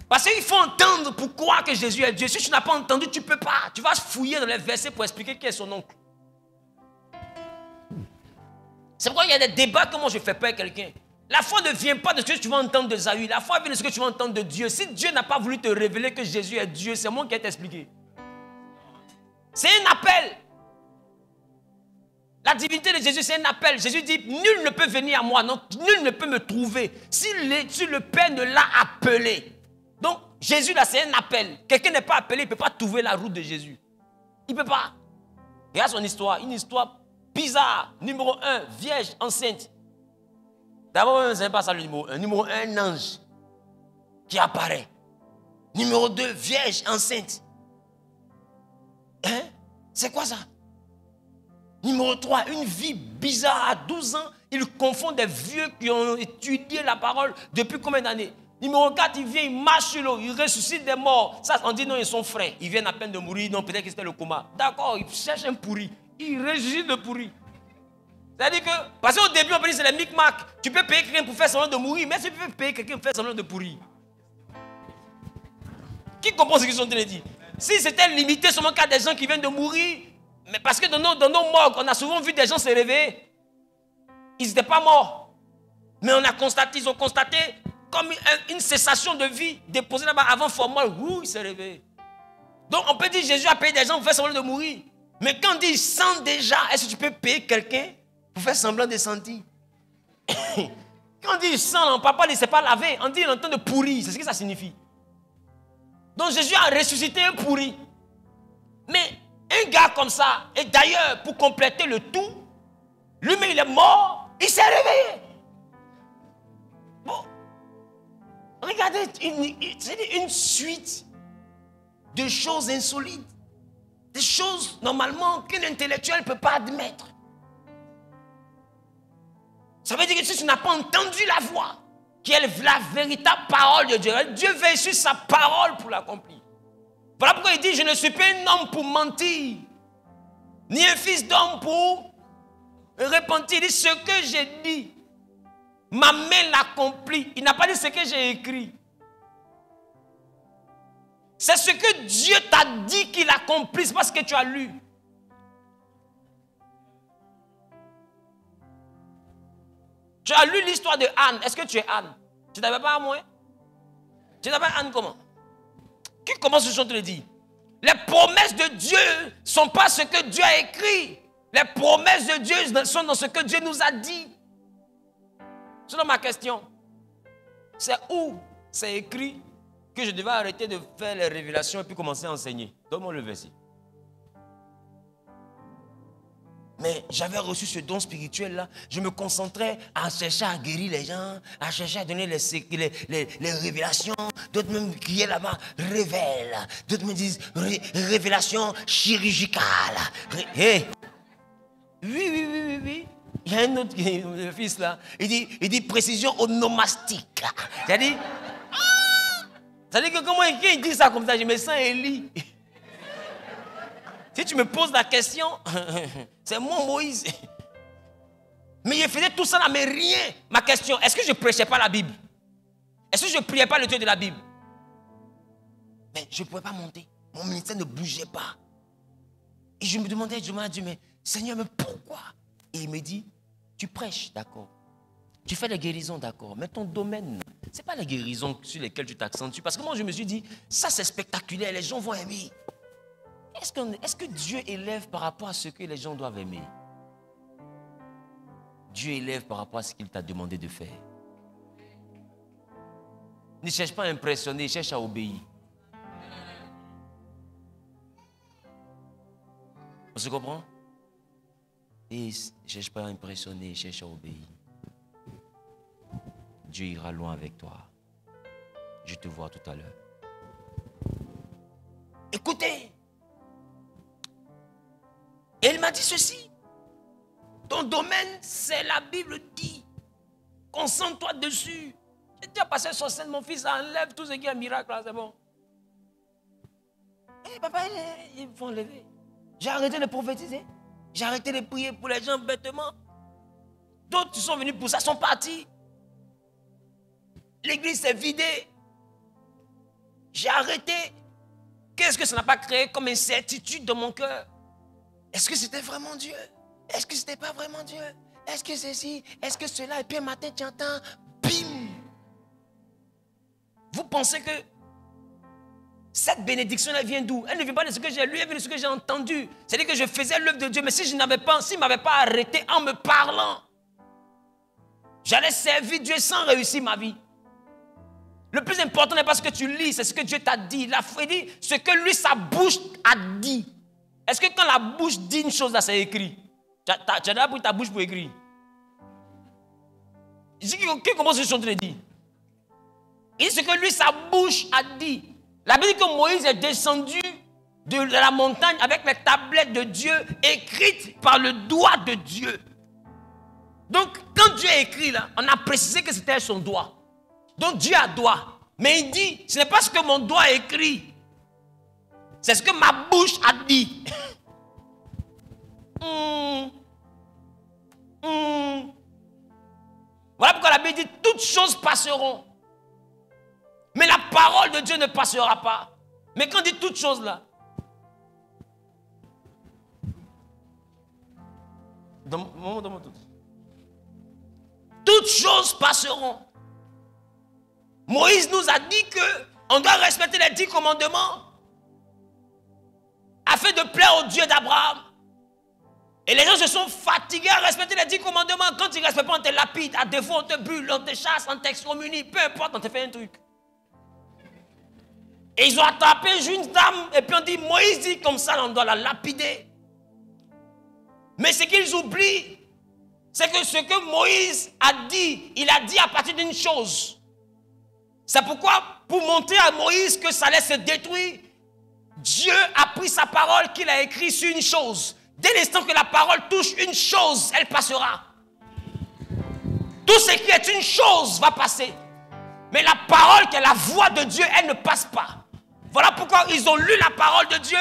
Parce qu'il faut entendre pour croire que Jésus est Dieu. Si tu n'as pas entendu, tu ne peux pas. Tu vas fouiller dans les versets pour expliquer qui est son oncle. C'est pourquoi il y a des débats, comment je fais peur à quelqu'un. La foi ne vient pas de ce que tu vas entendre de Zaï. La foi vient de ce que tu vas entendre de Dieu. Si Dieu n'a pas voulu te révéler que Jésus est Dieu, c'est moi qui vais t'expliquer. C'est un appel. La divinité de Jésus, c'est un appel. Jésus dit, nul ne peut venir à moi, donc nul ne peut me trouver. Si le Père ne l'a appelé. Donc, Jésus, là, c'est un appel. Quelqu'un n'est pas appelé, il ne peut pas trouver la route de Jésus. Il ne peut pas. Regarde son histoire, une histoire bizarre. Numéro 1, vierge, enceinte. D'abord, ce n'est pas ça le numéro 1. Numéro 1, un ange qui apparaît. Numéro 2, vierge, enceinte. Hein? C'est quoi ça? Numéro 3, une vie bizarre. À 12 ans, il confond des vieux qui ont étudié la parole depuis combien d'années? Numéro 4, il vient, il marche sur l'eau, il ressuscite des morts. Ça, on dit non, ils sont frais. Ils viennent à peine de mourir. Non, peut-être que c'était le coma. D'accord, il cherche un pourri. Il ressuscite le pourri. C'est-à-dire que, parce qu'au début, on peut dire c'est les micmacs. Tu peux payer quelqu'un pour faire semblant de mourir, mais tu peux payer quelqu'un pour faire semblant de pourrir. Qui comprend ce qu'ils sont en train de dire? Si c'était limité seulement qu'à des gens qui viennent de mourir, mais parce que dans nos morgues, on a souvent vu des gens se réveiller. Ils n'étaient pas morts. Mais ils ont constaté comme une cessation de vie déposée là-bas avant formol. Ouh, il s'est réveillé. Donc on peut dire Jésus a payé des gens pour faire semblant de mourir. Mais quand on dit il sent déjà, est-ce que tu peux payer quelqu'un pour faire semblant de sentir? Quand on dit il sent, on ne parle pas, il ne s'est pas lavé. On dit il est en train de pourrir. C'est ce que ça signifie. Donc Jésus a ressuscité un pourri. Mais un gars comme ça, et d'ailleurs, pour compléter le tout, lui-même il est mort, il s'est réveillé. Bon. Regardez, c'est une suite de choses insolites. Des choses, normalement, qu'un intellectuel ne peut pas admettre. Ça veut dire que si tu n'as pas entendu la voix, qui est la véritable parole de Dieu, Dieu veille sur sa parole pour l'accomplir. Voilà pourquoi il dit, je ne suis pas un homme pour mentir, ni un fils d'homme pour repentir. Il dit, ce que j'ai dit, ma main l'accomplit. Il n'a pas dit ce que j'ai écrit. C'est ce que Dieu t'a dit qu'il accomplit, c'est pas ce que tu as lu. Tu as lu l'histoire de Anne. Est-ce que tu es Anne? Tu n'avais pas à moi? Tu n'avais pas Anne comment? Qui commence ce chant te le dit? Les promesses de Dieu ne sont pas ce que Dieu a écrit. Les promesses de Dieu sont dans ce que Dieu nous a dit. Selon ma question, c'est où c'est écrit que je devais arrêter de faire les révélations et puis commencer à enseigner? Donne-moi le verset. Mais j'avais reçu ce don spirituel-là. Je me concentrais à chercher à guérir les gens, à chercher à donner les révélations. D'autres me criaient là-bas, révèle. D'autres me disent, révélation chirurgicale. Hey. Oui. Il y a un autre le fils là. Il dit précision onomastique. C'est-à-dire que comment il dit ça comme ça, je me sens Élie. Si tu me poses la question, c'est moi Moïse. Mais je faisais tout ça là, mais rien. Ma question, est-ce que je ne prêchais pas la Bible? Est-ce que je ne priais pas le Dieu de la Bible? Mais je ne pouvais pas monter. Mon ministère ne bougeait pas. Et je me demandais à Dieu, mais Seigneur, mais pourquoi? Et il me dit, tu prêches, d'accord. Tu fais les guérisons, d'accord. Mais ton domaine, ce n'est pas les guérisons sur lesquelles tu t'accentues. Parce que moi, je me suis dit, ça c'est spectaculaire, les gens vont aimer. Est-ce que Dieu élève par rapport à ce que les gens doivent aimer? Dieu élève par rapport à ce qu'il t'a demandé de faire. Ne cherche pas à impressionner, cherche à obéir. On se comprend? Et ne cherche pas à impressionner, cherche à obéir. Dieu ira loin avec toi. Je te vois tout à l'heure. Écoutez. Et il m'a dit ceci. Ton domaine, c'est la Bible dit. Concentre-toi dessus. J'ai déjà passé sur scène, mon fils, enlève tout ce qui est un miracle, là, c'est bon. Et papa, ils vont enlever. J'ai arrêté de prophétiser. J'ai arrêté de prier pour les gens bêtement. D'autres qui sont venus pour ça sont partis. L'église s'est vidée. J'ai arrêté. Qu'est-ce que ça n'a pas créé comme incertitude dans mon cœur? Est-ce que c'était vraiment Dieu? Est-ce que c'était pas vraiment Dieu? Est-ce que ceci? Est-ce que cela? Et puis un matin, tu entends, bim! Vous pensez que cette bénédiction-là vient d'où? Elle ne vient pas de ce que j'ai lu, elle vient de ce que j'ai entendu. C'est-à-dire que je faisais l'œuvre de Dieu, mais si je n'avais pas, s'il ne m'avait pas arrêté en me parlant, j'allais servir Dieu sans réussir ma vie. Le plus important n'est pas ce que tu lis, c'est ce que Dieu t'a dit. Il a dit ce que lui, sa bouche a dit. Est-ce que quand la bouche dit une chose, là, c'est écrit? Tu as déjà pris ta bouche pour écrire. Je dis que comment je suis en train de dire? Et ce que lui, sa bouche a dit. La Bible dit que Moïse est descendu de la montagne avec les tablettes de Dieu écrites par le doigt de Dieu. Donc, quand Dieu a écrit là, on a précisé que c'était son doigt. Donc, Dieu a doigt. Mais il dit, ce n'est pas ce que mon doigt a écrit. C'est ce que ma bouche a dit. Voilà pourquoi la Bible dit, toutes choses passeront. Mais la parole de Dieu ne passera pas. Mais quand on dit toutes choses là, toutes choses passeront. Moïse nous a dit qu'on doit respecter les 10 commandements afin de plaire au Dieu d'Abraham. Et les gens se sont fatigués à respecter les 10 commandements. Quand ils ne respectent pas, on te lapide. À défaut, on te brûle, on te chasse, on t'excommunie. Peu importe, on te fait un truc. Et ils ont attrapé une dame et puis on dit, Moïse dit comme ça, on doit la lapider. Mais ce qu'ils oublient, c'est que ce que Moïse a dit, il a dit à partir d'une chose. C'est pourquoi, pour montrer à Moïse que ça allait se détruire, Dieu a pris sa parole qu'il a écrite sur une chose. Dès l'instant que la parole touche une chose, elle passera. Tout ce qui est une chose va passer. Mais la parole qui est la voix de Dieu, elle ne passe pas. Voilà pourquoi ils ont lu la parole de Dieu.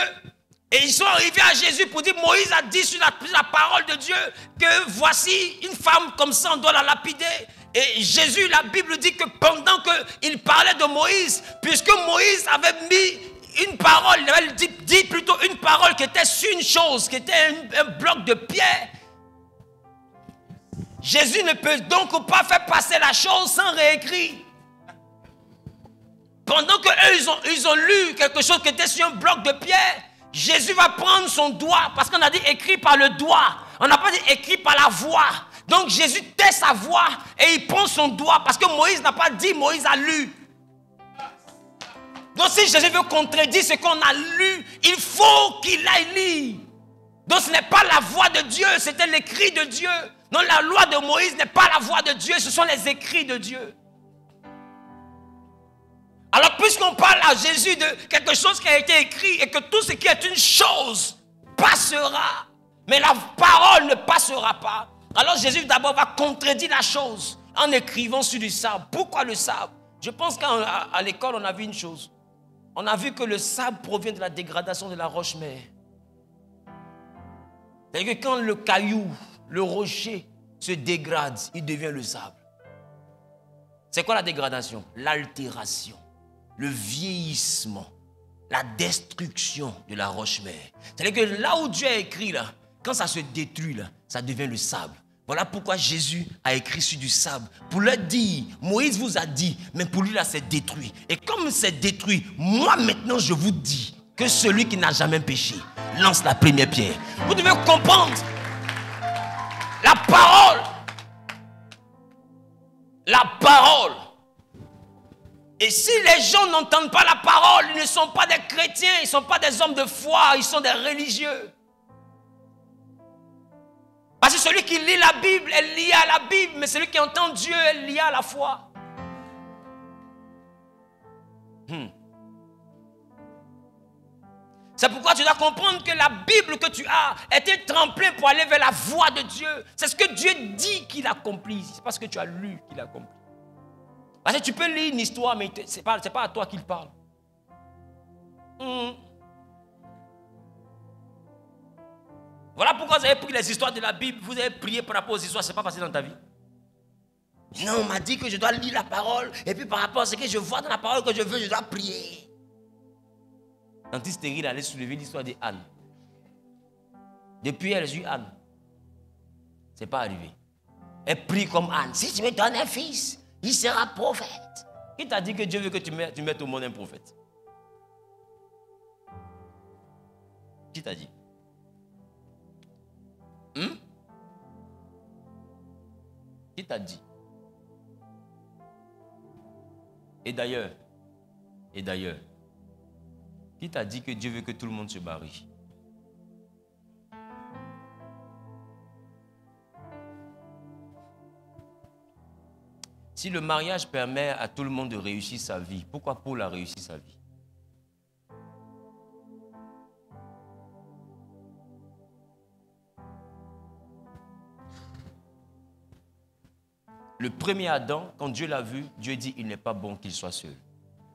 Et ils sont arrivés à Jésus pour dire, Moïse a dit sur la parole de Dieu que voici une femme comme ça, on doit la lapider. Et Jésus, la Bible dit que pendant qu'il parlait de Moïse, puisque Moïse avait mis une parole, il avait dit plutôt une parole qui était sur une chose, qui était un bloc de pierre. Jésus ne peut donc pas faire passer la chose sans réécrire. Pendant qu'eux, ils ont lu quelque chose qui était sur un bloc de pierre, Jésus va prendre son doigt, parce qu'on a dit écrit par le doigt. On n'a pas dit écrit par la voix. Donc Jésus tait sa voix et il prend son doigt, parce que Moïse n'a pas dit, Moïse a lu. Donc si Jésus veut contredire ce qu'on a lu, il faut qu'il aille lire. Donc ce n'est pas la voix de Dieu, c'était l'écrit de Dieu. Non, la loi de Moïse n'est pas la voix de Dieu, ce sont les écrits de Dieu. Alors puisqu'on parle à Jésus de quelque chose qui a été écrit et que tout ce qui est une chose passera, mais la parole ne passera pas, alors Jésus d'abord va contredire la chose en écrivant sur du sable. Pourquoi le sable? Je pense qu'à l'école on a vu une chose. On a vu que le sable provient de la dégradation de la roche-mère. C'est-à-dire que quand le caillou, le rocher se dégrade, il devient le sable. C'est quoi la dégradation? L'altération, le vieillissement, la destruction de la roche-mère. C'est-à-dire que là où Dieu a écrit, là, quand ça se détruit, là, ça devient le sable. Voilà pourquoi Jésus a écrit sur du sable. Pour leur dire, Moïse vous a dit, mais pour lui là c'est détruit. Et comme c'est détruit, moi maintenant je vous dis que celui qui n'a jamais péché lance la première pierre. Vous devez comprendre la parole. La parole. Et si les gens n'entendent pas la parole, ils ne sont pas des chrétiens, ils ne sont pas des hommes de foi, ils sont des religieux. celui qui lit la Bible est lié à la Bible, mais celui qui entend Dieu est lié à la foi. C'est pourquoi tu dois comprendre que la Bible que tu as est un tremplin pour aller vers la voie de Dieu. C'est ce que Dieu dit qu'il accomplit. C'est pas ce que tu as lu qu'il accomplit. Parce que tu peux lire une histoire, mais ce n'est pas à toi qu'il parle. Voilà pourquoi vous avez pris les histoires de la Bible, vous avez prié par rapport aux histoires, ce n'est pas passé dans ta vie. Non, on m'a dit que je dois lire la parole, et puis par rapport à ce que je vois dans la parole que je veux, je dois prier. Antistérile allait soulever l'histoire d'Anne. Depuis, elle a eu Anne. Ce n'est pas arrivé. Elle prie comme Anne. Si tu me donnes un fils, il sera prophète. Qui t'a dit que Dieu veut que tu mettes au monde un prophète? Qui t'a dit? Qui t'a dit? Et d'ailleurs, qui t'a dit que Dieu veut que tout le monde se marie? Si le mariage permet à tout le monde de réussir sa vie, pourquoi Paul a réussi sa vie? Le premier Adam, quand Dieu l'a vu, Dieu dit il n'est pas bon qu'il soit seul.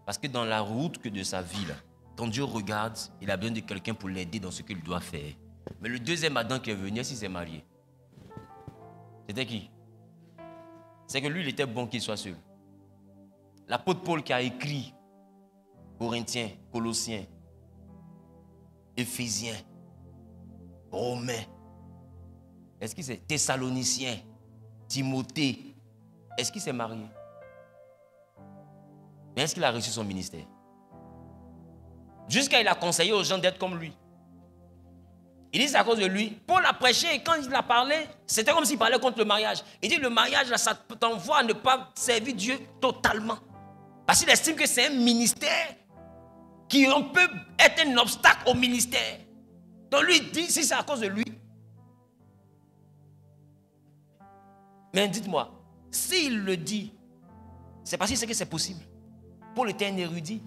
Parce que dans la route que de sa vie, là, quand Dieu regarde, il a besoin de quelqu'un pour l'aider dans ce qu'il doit faire. Mais le deuxième Adam qui est venu, est-ce qu'il s'est marié? C'était qui? C'est que lui, il était bon qu'il soit seul. L'apôtre Paul qui a écrit Corinthiens, Colossiens, Éphésiens, Romains, est-ce qu'il s'est Thessaloniciens, Timothée, est-ce qu'il s'est marié? Mais est-ce qu'il a reçu son ministère? Jusqu'à il a conseillé aux gens d'être comme lui. Il dit c'est à cause de lui. Paul a prêché et quand il a parlé, c'était comme s'il parlait contre le mariage. Il dit le mariage, là, ça t'envoie à ne pas servir Dieu totalement. Parce qu'il estime que c'est un ministère qui peut être un obstacle au ministère. Donc lui il dit si c'est à cause de lui. Mais dites-moi, s'il le dit, c'est parce qu'il sait que c'est possible. Paul était un érudit.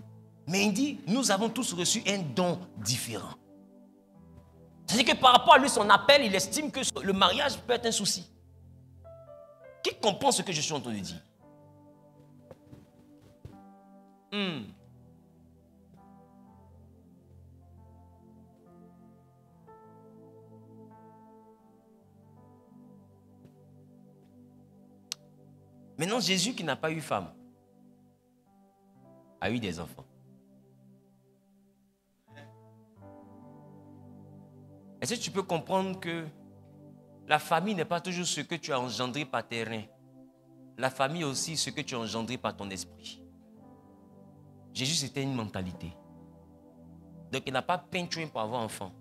Mais il dit, nous avons tous reçu un don différent. C'est-à-dire que par rapport à lui, son appel, il estime que le mariage peut être un souci. Qui comprend ce que je suis en train de dire? Maintenant, Jésus qui n'a pas eu femme, a eu des enfants. Est-ce que tu peux comprendre que la famille n'est pas toujours ce que tu as engendré par tes reins. La famille est aussi ce que tu as engendré par ton esprit. Jésus, c'était une mentalité. Donc, il n'a pas peinturé pour avoir enfant.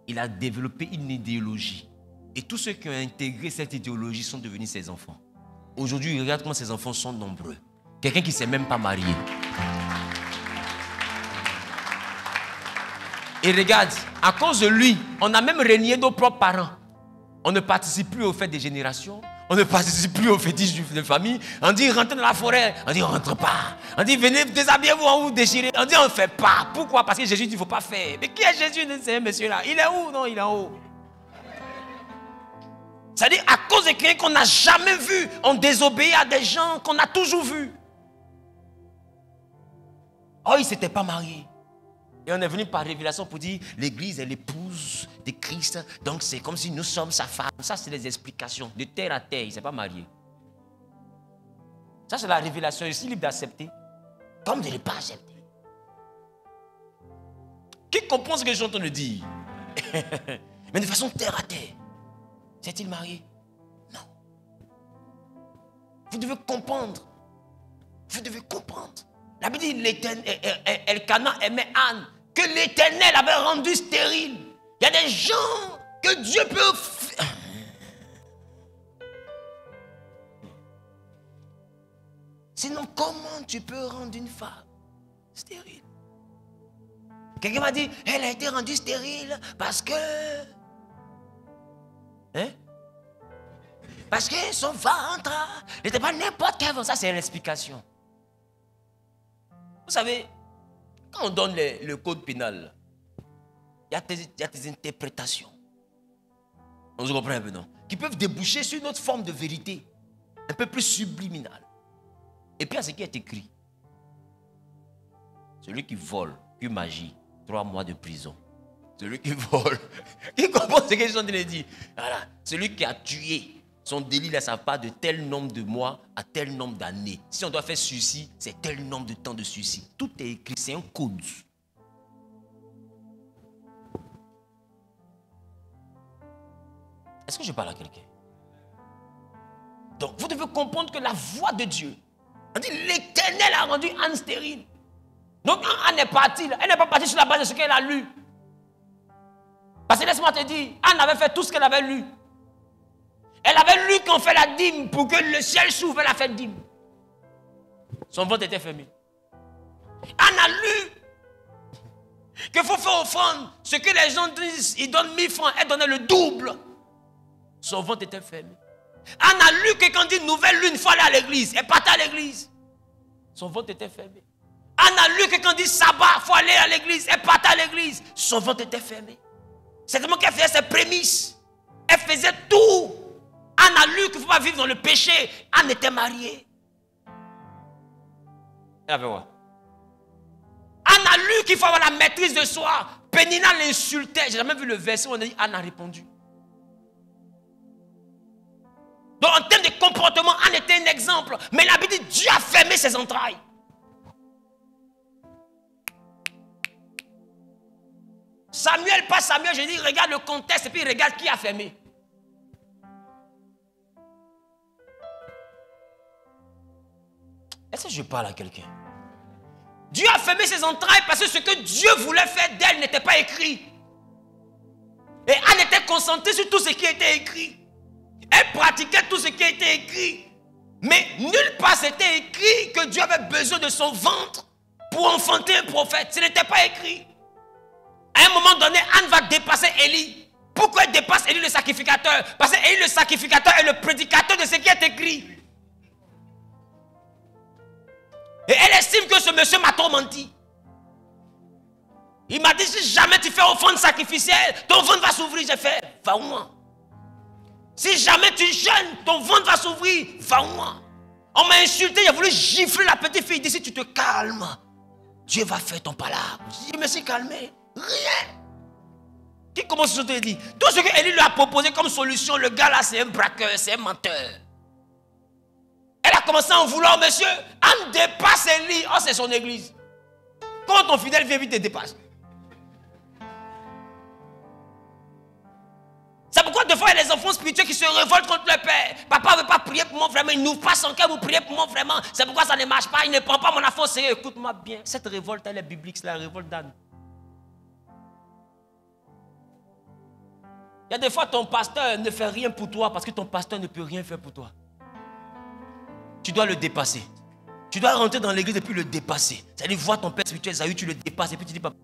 Il a développé une idéologie. Et tous ceux qui ont intégré cette idéologie sont devenus ses enfants. Aujourd'hui, regarde comment ses enfants sont nombreux. Quelqu'un qui ne s'est même pas marié. Et regarde, à cause de lui, on a même régné nos propres parents. On ne participe plus aux fêtes des générations. On ne participe plus aux fétiches de famille. On dit rentrez dans la forêt. On dit on ne rentre pas. On dit venez déshabillez-vous, on vous déchirez. On dit on ne fait pas. Pourquoi? Parce que Jésus dit il ne faut pas faire. Mais qui est Jésus, ce monsieur-là? Il est où? Non, il est en haut. C'est-à-dire à cause de quelqu'un qu'on n'a jamais vu, on désobéit à des gens qu'on a toujours vus. Oh, il ne s'était pas marié. Et on est venu par révélation pour dire l'église est l'épouse de Christ. Donc c'est comme si nous sommes sa femme. Ça c'est les explications. De terre à terre, il ne s'est pas marié. Ça c'est la révélation. Je suis libre d'accepter. Comme de ne pas accepter. Qui comprend ce que je suis en train de dire? Mais de façon terre à terre. S'est-il marié? Non. Vous devez comprendre. Vous devez comprendre. La Bible dit Elkana aimait Anne, que l'Éternel avait rendu stérile. Il y a des gens que Dieu peut... Sinon, comment tu peux rendre une femme stérile? Quelqu'un m'a dit, elle a été rendue stérile parce que... Hein? parce que son ventre n'était pas n'importe quel ventre. Ça, c'est l'explication. Vous savez, quand on donne le code pénal, il y a des interprétations. On se comprend un peu, non? Qui peuvent déboucher sur une autre forme de vérité, un peu plus subliminale. Et puis, à ce qui est écrit, celui qui vole, puis magie, 3 mois de prison. Celui qui vole, qui comprend ce que je suis en train de dire. Voilà. Celui qui a tué, son délit là, ça part de tel nombre de mois à tel nombre d'années. Si on doit faire suicide, c'est tel nombre de temps de suicide. Tout est écrit, c'est un code. Est-ce que je parle à quelqu'un? Donc, vous devez comprendre que la voix de Dieu, on dit l'Éternel a rendu Anne stérile. Donc, quand Anne est partie, elle n'est pas partie sur la base de ce qu'elle a lu. Parce que laisse-moi te dire, Anne avait fait tout ce qu'elle avait lu. Elle avait lu qu'on fait la dîme pour que le ciel s'ouvre, elle a fait dîme. Son ventre était fermé. Anne a lu qu'il faut faire offrande. Ce que les gens disent, ils donnent 1000 francs, elle donnait le double. Son ventre était fermé. Anne a lu que quand on dit nouvelle lune, il faut aller à l'église. Elle partait à l'église. Son ventre était fermé. Anne a lu que quand on dit sabbat, il faut aller à l'église. Elle partait à l'église. Son ventre était fermé. C'est tellement qu'elle faisait ses prémices. Elle faisait tout. Anne a lu qu'il ne faut pas vivre dans le péché. Anne était mariée. Elle avait quoi? Anne a lu qu'il faut avoir la maîtrise de soi. Pénina l'insultait. J'ai jamais vu le verset où on a dit Anne a répondu. Donc en termes de comportement, Anne était un exemple. Mais la Bible dit Dieu a fermé ses entrailles. Samuel, pas Samuel, je dis regarde le contexte et puis regarde qui a fermé. Est-ce que je parle à quelqu'un? Dieu a fermé ses entrailles parce que ce que Dieu voulait faire d'elle n'était pas écrit. Et Anne était concentrée sur tout ce qui était écrit. Elle pratiquait tout ce qui était écrit. Mais nulle part c'était écrit que Dieu avait besoin de son ventre pour enfanter un prophète. Ce n'était pas écrit. À un moment donné, Anne va dépasser Élie. Pourquoi elle dépasse Élie le sacrificateur? Parce que Élie le sacrificateur est le prédicateur de ce qui est écrit. Et elle estime que ce monsieur m'a trop menti. Il m'a dit, si jamais tu fais offrande sacrificielle, ton ventre va s'ouvrir. J'ai fait, va au moins. Si jamais tu jeûnes, ton ventre va s'ouvrir. Va au moins. On m'a insulté, j'ai voulu gifler la petite fille. Il dit, si tu te calmes, Dieu va faire ton palabre. Je me suis calmé. Rien. Qui commence à te dire? Tout ce que Élie lui a proposé comme solution, le gars là, c'est un braqueur, c'est un menteur. Elle a commencé à en vouloir, monsieur. Anne dépasse Élie. Oh, c'est son église. Quand ton fidèle vient vite, te dépasse. C'est pourquoi des fois il y a des enfants spirituels qui se révoltent contre leur père. Papa ne veut pas prier pour moi vraiment. Il n'ouvre pas son cœur pour prier pour moi vraiment. C'est pourquoi ça ne marche pas. Il ne prend pas mon enfant au sérieux. Écoute-moi bien. Cette révolte, elle est biblique. C'est la révolte d'Anne. Il y a des fois ton pasteur ne fait rien pour toi parce que ton pasteur ne peut rien faire pour toi. Tu dois le dépasser. Tu dois rentrer dans l'église et puis le dépasser. C'est-à-dire voir ton père spirituel, Zayu, tu le dépasses et puis tu dis, papa,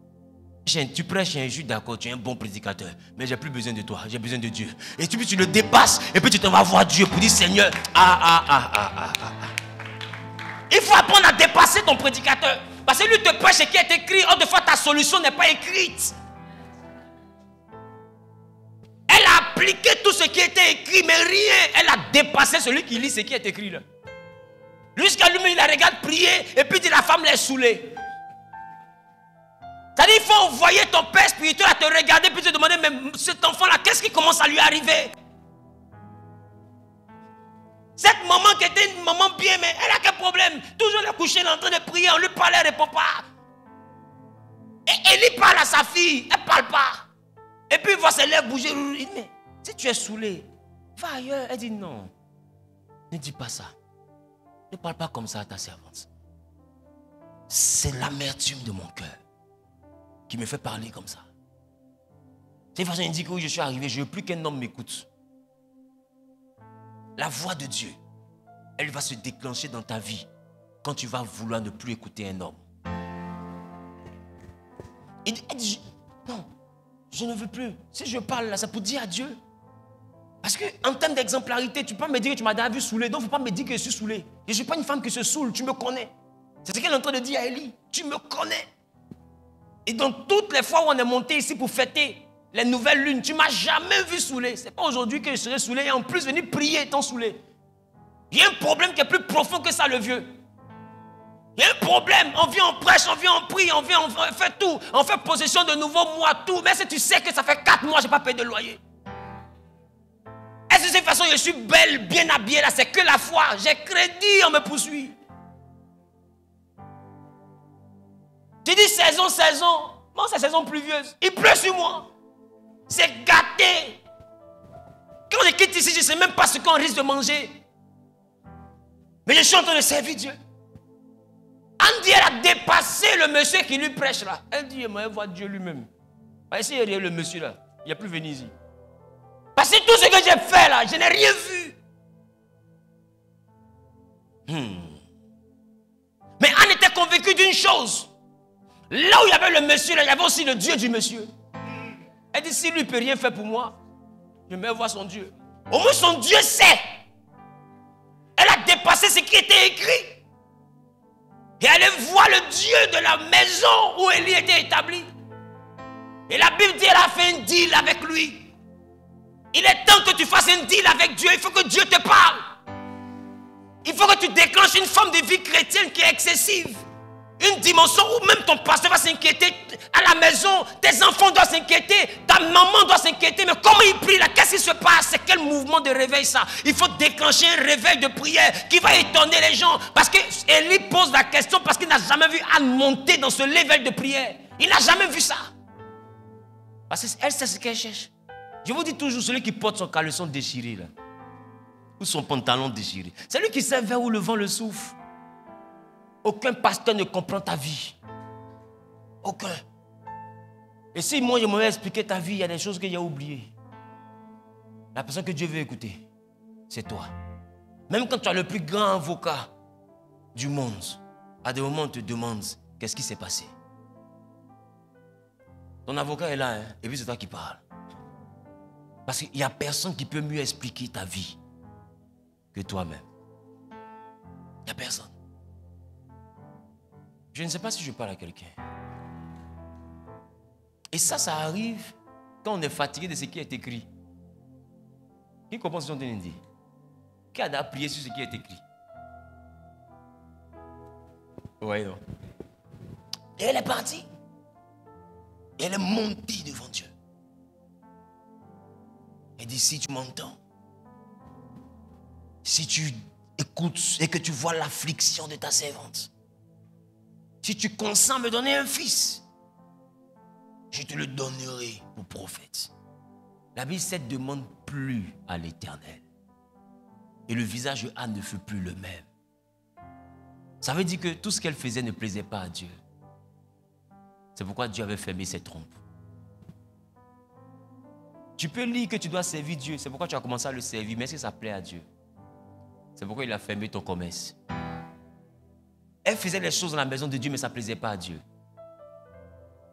tu prêches, je suis d'accord, tu es un bon prédicateur, mais j'ai plus besoin de toi, j'ai besoin de Dieu. Et puis tu le dépasses et puis tu t'en vas voir Dieu pour dire, Seigneur, Il faut apprendre à dépasser ton prédicateur. Parce que lui te prêche ce qui est écrit, or de fois ta solution n'est pas écrite. Elle a appliqué tout ce qui était écrit, mais rien. Elle a dépassé celui qui lit ce qui est écrit là. Jusqu'à lui-même, il la regarde prier et puis dit la femme l'a saoulée. C'est-à-dire, il faut envoyer ton père spirituel à te regarder puis te demander, mais cet enfant-là, qu'est-ce qui commence à lui arriver? Cette maman qui était une maman bien, mais elle a quel problème? Toujours elle est couchée, elle est en train de prier, on lui parle, elle ne répond pas. Et Élie parle à sa fille, elle ne parle pas. Et puis il voit ses lèvres bouger. Il dit, mais si tu es saoulé, va ailleurs. Elle dit, non, ne dis pas ça. Ne parle pas comme ça à ta servante. C'est l'amertume de mon cœur qui me fait parler comme ça. C'est façon, il dit que oui, je suis arrivé, je ne veux plus qu'un homme m'écoute. La voix de Dieu, elle va se déclencher dans ta vie quand tu vas vouloir ne plus écouter un homme. Elle dit, non, je ne veux plus. Si je parle là, c'est pour dire à Dieu. Parce qu'en termes d'exemplarité, tu peux me dire que tu m'as déjà vu saoulé, donc il ne faut pas me dire que je suis saoulé. Je ne suis pas une femme qui se saoule, tu me connais. C'est ce qu'elle est en train de dire à Élie. Tu me connais. Et donc toutes les fois où on est monté ici pour fêter les nouvelles lunes, tu ne m'as jamais vu saoulé. Ce n'est pas aujourd'hui que je serai saoulé et en plus venir prier étant saoulé. Il y a un problème qui est plus profond que ça, le vieux. Il y a un problème. On vient en prêche, on vient en prie, on fait tout. On fait possession de nouveaux mois, tout. Mais si tu sais que ça fait 4 mois, je n'ai pas payé de loyer. Est-ce que de cette façon, je suis belle, bien habillée là, c'est que la foi. J'ai crédit, on me poursuit. Tu dis saison. Bon, c'est saison pluvieuse. Il pleut sur moi. C'est gâté. Quand on quitte ici, je ne sais même pas ce qu'on risque de manger. Mais je suis en train de servir Dieu. Andy, elle a dépassé le monsieur qui lui prêche là. Elle dit, moi, elle voit Dieu lui-même. Essayez de regarder le monsieur là. Il n'a plus venu ici. Parce que tout ce que j'ai fait là, je n'ai rien vu. Mais Anne était convaincue d'une chose. Là où il y avait le monsieur, là, il y avait aussi le Dieu du monsieur. Elle dit, si lui ne peut rien faire pour moi, je vais voir son Dieu. Au moins son Dieu sait. Elle a dépassé ce qui était écrit. Et elle voit le Dieu de la maison où Élie était établi. Et la Bible dit, elle a fait un deal avec lui. Il est temps que tu fasses un deal avec Dieu. Il faut que Dieu te parle. Il faut que tu déclenches une forme de vie chrétienne qui est excessive. Une dimension où même ton pasteur va s'inquiéter à la maison. Tes enfants doivent s'inquiéter. Ta maman doit s'inquiéter. Mais comment il prie là? Qu'est-ce qui se passe? C'est quel mouvement de réveil ça? Il faut déclencher un réveil de prière qui va étonner les gens. Parce que Élie pose la question parce qu'il n'a jamais vu Anne monter dans ce level de prière. Il n'a jamais vu ça. Parce qu'elle sait ce qu'elle cherche. Je vous dis toujours, celui qui porte son caleçon déchiré là, ou son pantalon déchiré, c'est lui qui sait vers où le vent le souffle. Aucun pasteur ne comprend ta vie. Aucun. Et si moi je m'aurais expliqué ta vie, il y a des choses que j'ai oubliées. La personne que Dieu veut écouter, c'est toi. Même quand tu as le plus grand avocat du monde, à des moments on te demande qu'est-ce qui s'est passé. Ton avocat est là, hein, et puis c'est toi qui parles. Parce qu'il n'y a personne qui peut mieux expliquer ta vie que toi-même. Il n'y a personne. Je ne sais pas si je parle à quelqu'un. Et ça arrive quand on est fatigué de ce qui est écrit. Qui comprend ce que je dis? Qui a prié sur ce qui est écrit? Oui, non. Et elle est partie. Et elle est montée devant Dieu. Elle dit, si tu m'entends, si tu écoutes et que tu vois l'affliction de ta servante, si tu consens à me donner un fils, je te le donnerai pour prophète. La Bible ne demande plus à l'Éternel. Et le visage d'Anne ne fut plus le même. Ça veut dire que tout ce qu'elle faisait ne plaisait pas à Dieu. C'est pourquoi Dieu avait fermé ses trompes. Tu peux lire que tu dois servir Dieu. C'est pourquoi tu as commencé à le servir. Mais est-ce que ça plaît à Dieu? C'est pourquoi il a fermé ton commerce. Elle faisait les choses dans la maison de Dieu, mais ça ne plaisait pas à Dieu.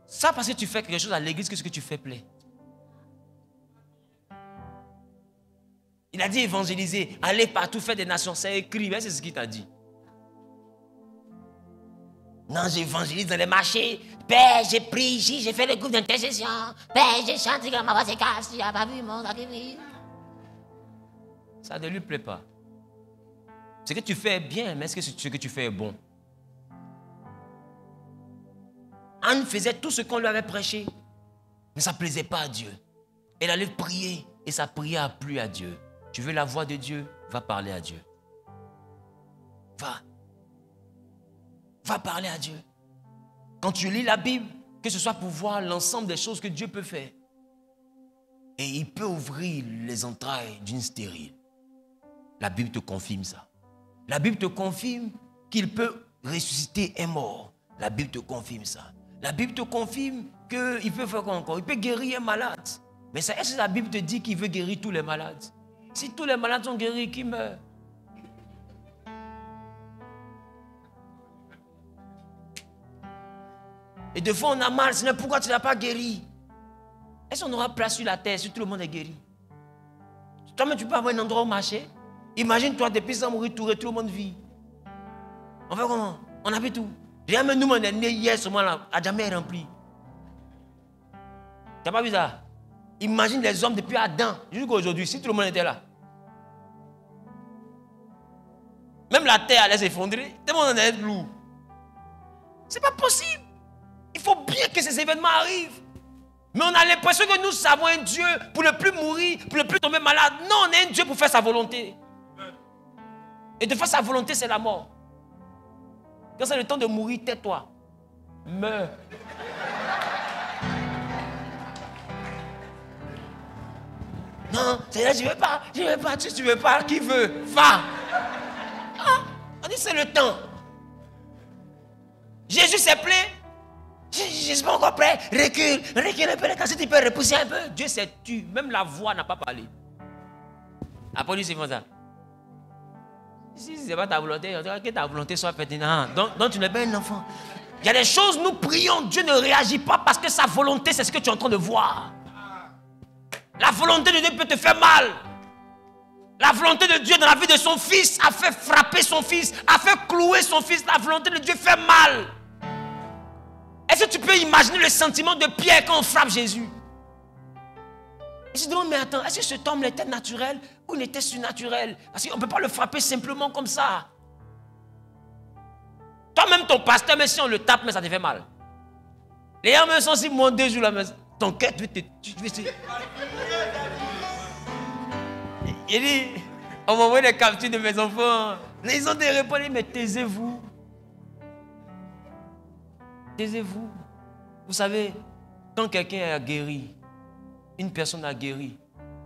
Ça, parce que tu fais quelque chose à l'église, que ce que tu fais plaît. Il a dit évangéliser, aller partout, faire des nations. C'est écrit, mais c'est ce qu'il t'a dit. Non, j'évangélise dans les marchés. Père, j'ai pris ici, j'ai fait le groupe d'intercession. Père, j'ai chanté que ma voix s'écasse. Tu n'as pas vu mon activité. Ça ne lui plaît pas. Ce que tu fais est bien, mais est-ce que ce que tu fais est bon? Anne faisait tout ce qu'on lui avait prêché, mais ça ne plaisait pas à Dieu. Elle allait prier et sa prière a plu à Dieu. Tu veux la voix de Dieu? Va parler à Dieu. Va parler à Dieu. Quand tu lis la Bible, que ce soit pour voir l'ensemble des choses que Dieu peut faire. Et il peut ouvrir les entrailles d'une stérile. La Bible te confirme ça. La Bible te confirme qu'il peut ressusciter un mort. La Bible te confirme ça. La Bible te confirme qu'il peut faire quoi encore? Il peut guérir un malade. Mais est-ce que la Bible te dit qu'il veut guérir tous les malades? Si tous les malades sont guéris, qui meurt? Et des fois on a mal, sinon pourquoi tu n'as pas guéri? Est-ce qu'on aura place sur la terre si tout le monde est guéri? Toi-même, tu peux avoir un endroit où marcher. Imagine-toi, depuis sans mourir, tout le monde vit. On fait comment? On a fait tout. Rien même nous, on est né hier, seulement là, à jamais est rempli. Tu n'as pas vu ça? Imagine les hommes depuis Adam jusqu'à aujourd'hui, si tout le monde était là. Même la terre allait s'effondrer. Tout le monde en est lourd. C'est pas possible. Il faut bien que ces événements arrivent. Mais on a l'impression que nous savons un Dieu pour ne plus mourir, pour ne plus tomber malade. Non, on est un Dieu pour faire sa volonté. Et de faire sa volonté, c'est la mort. Quand c'est le temps de mourir, tais-toi. Meurs. Non, c'est là, je ne veux pas, tu ne veux pas, qui veut? Va. Ah, on dit c'est le temps. Jésus s'est plaint. Je ne suis pas encore prêt. Recule un peu. Quand tu peux repousser un peu. Dieu s'est tu. Même la voix n'a pas parlé. Après lui, c'est comme ça. Si ce n'est pas ta volonté, on dirait que ta volonté soit faite. Donc tu n'es pas un enfant. Il y a des choses, nous prions, Dieu ne réagit pas parce que sa volonté, c'est ce que tu es en train de voir. La volonté de Dieu peut te faire mal. La volonté de Dieu dans la vie de son fils a fait frapper son fils, a fait clouer son fils. La volonté de Dieu fait mal. Est-ce que tu peux imaginer le sentiment de Pierre quand on frappe Jésus? Il se demande, mais attends, est-ce que cet homme était naturel ou il était surnaturel? Parce qu'on ne peut pas le frapper simplement comme ça. Toi-même, ton pasteur, mais si on le tape, mais ça te fait mal. Les gens me sont si moins 2 jours là, mais ton cœur, tu veux. Il dit, on m'a envoyé les captures de mes enfants. Ils ont des réponses, mais taisez-vous. Taisez-vous. Vous savez, quand quelqu'un a guéri, une personne a guéri,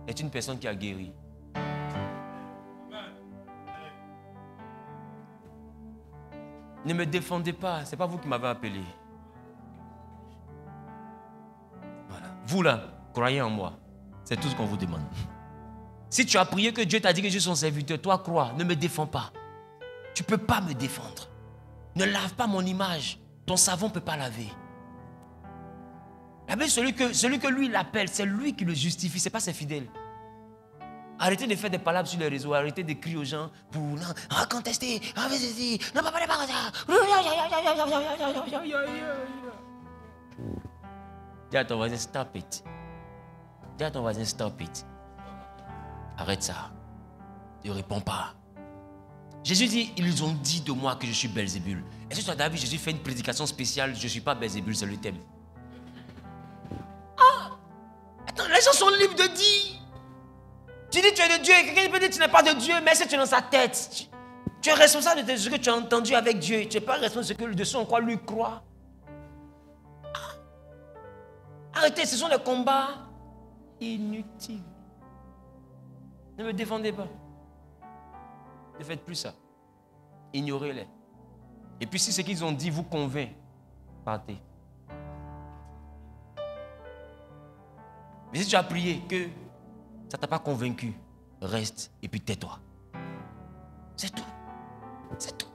est une personne qui a guéri. Ne me défendez pas, ce n'est pas vous qui m'avez appelé. Voilà. Vous là, croyez en moi. C'est tout ce qu'on vous demande. Si tu as prié que Dieu t'a dit que je suis son serviteur, toi crois, ne me défends pas. Tu ne peux pas me défendre. Ne lave pas mon image. Ton savon ne peut pas laver. La Bible, celui que lui l'appelle, c'est lui qui le justifie, ce n'est pas ses fidèles. Arrêtez de faire des palabres sur les réseaux, arrêtez de crier aux gens pour contester, non, pas parler par ça. Dis à ton voisin, stop it. Dis à ton voisin, stop it. Arrête ça. Ne réponds pas. Jésus dit, ils ont dit de moi que je suis Belzébul. Est-ce que tu as vu, Jésus fait une prédication spéciale, je ne suis pas Belzébul, c'est le thème. Ah! Attends, les gens sont libres de dire. Tu dis tu es de Dieu, et quelqu'un peut dire tu n'es pas de Dieu, mais c'est tu es dans sa tête. Tu es responsable de ce que tu as entendu avec Dieu. Tu n'es pas responsable de ce en quoi lui croit. Ah! Arrêtez, ce sont des combats inutiles. Ne me défendez pas. Ne faites plus ça. Ignorez-les. Et puis si ce qu'ils ont dit vous convainc, partez. Mais si tu as prié que ça ne t'a pas convaincu, reste et puis tais-toi. C'est tout. C'est tout.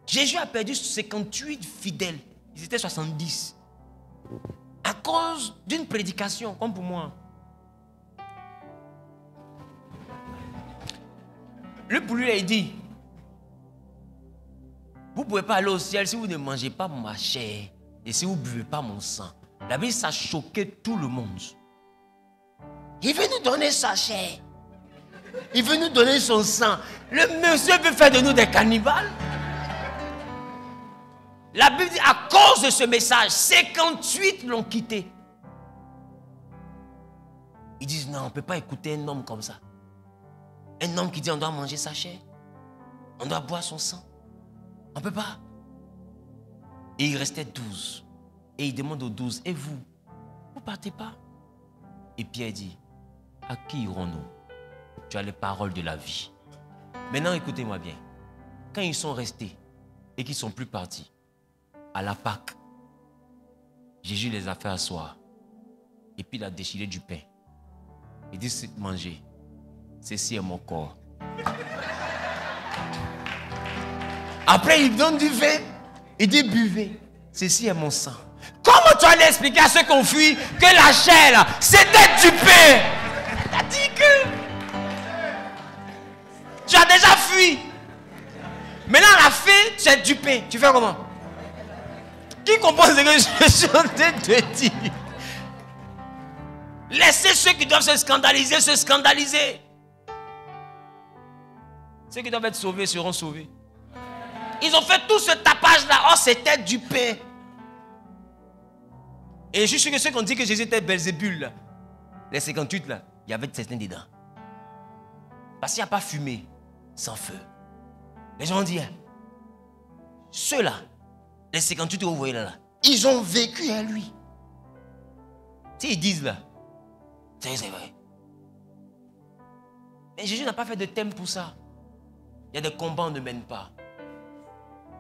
Jésus a perdu 58 fidèles. Ils étaient 70. À cause d'une prédication, comme pour moi. Lui, pour lui, il dit, vous ne pouvez pas aller au ciel si vous ne mangez pas ma chair et si vous ne buvez pas mon sang. La Bible, ça choquait tout le monde. Il veut nous donner sa chair. Il veut nous donner son sang. Le monsieur veut faire de nous des cannibales. La Bible dit, à cause de ce message, 58 l'ont quitté. Ils disent, non, on ne peut pas écouter un homme comme ça. Un homme qui dit on doit manger sa chair, on doit boire son sang. On ne peut pas. Et il restait 12. Et il demande aux 12, et vous ne partez pas? Et Pierre dit, à qui irons-nous? Tu as les paroles de la vie. Maintenant, écoutez-moi bien. Quand ils sont restés et qu'ils ne sont plus partis, à la Pâque, Jésus les a fait asseoir. Et puis il a déchiré du pain. Il dit, mangez. Ceci est mon corps. Après, il donne du vin. Il dit, buvez. Ceci est mon sang. Comment tu allais expliquer à ceux qui ont fui que la chair, c'était du pain? Il a dit que... t'es dupé. Tu fais comment? Qui comprend ce que je suis en train de dire? Laissez ceux qui doivent se scandaliser. Ceux qui doivent être sauvés seront sauvés. Ils ont fait tout ce tapage-là. Oh, c'était dupé. Et je suis sûr que ceux qui ont dit que Jésus était Belzébul, là, les 58 là, il y avait certains dedans. Parce qu'il n'y a pas fumée sans feu. Les gens ont dit, ceux-là, les 58 que vous voyez là, ils ont vécu à lui. Si ils disent là, c'est vrai. Mais Jésus n'a pas fait de thème pour ça. Il y a des combats on ne mène pas.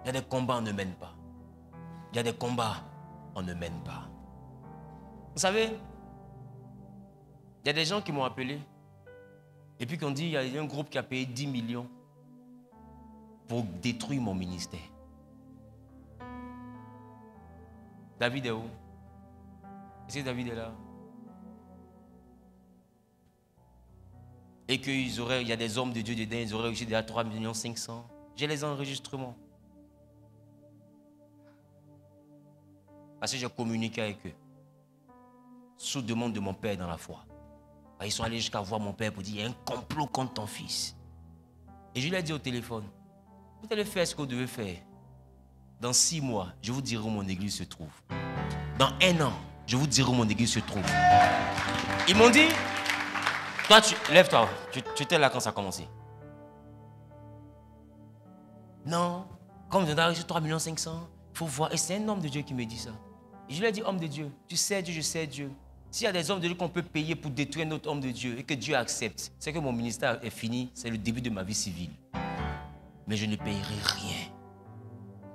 Il y a des combats on ne mène pas. Il y a des combats on ne mène pas. Vous savez, il y a des gens qui m'ont appelé et puis qui ont dit, il y a un groupe qui a payé 10 millions pour détruire mon ministère. David est où? Est-ce que David est là? Et qu'il y a des hommes de Dieu dedans, ils auraient réussi déjà 3 500 000. J'ai les enregistrements. Parce que j'ai communiqué avec eux. Sous demande de mon père dans la foi. Ils sont allés jusqu'à voir mon père pour dire, il y a un complot contre ton fils. Et je lui ai dit au téléphone, vous allez faire ce que vous devez faire. Dans 6 mois, je vous dirai où mon église se trouve. Dans 1 an, je vous dirai où mon église se trouve. Ils m'ont dit, toi, lève-toi, tu étais là quand ça a commencé. Non, comme je dois reçu 3 500 000, il faut voir. Et c'est un homme de Dieu qui me dit ça. Et je lui ai dit, homme de Dieu, tu sais Dieu, je sais Dieu. S'il y a des hommes de Dieu qu'on peut payer pour détruire un autre homme de Dieu et que Dieu accepte, c'est que mon ministère est fini, c'est le début de ma vie civile. Mais je ne payerai rien.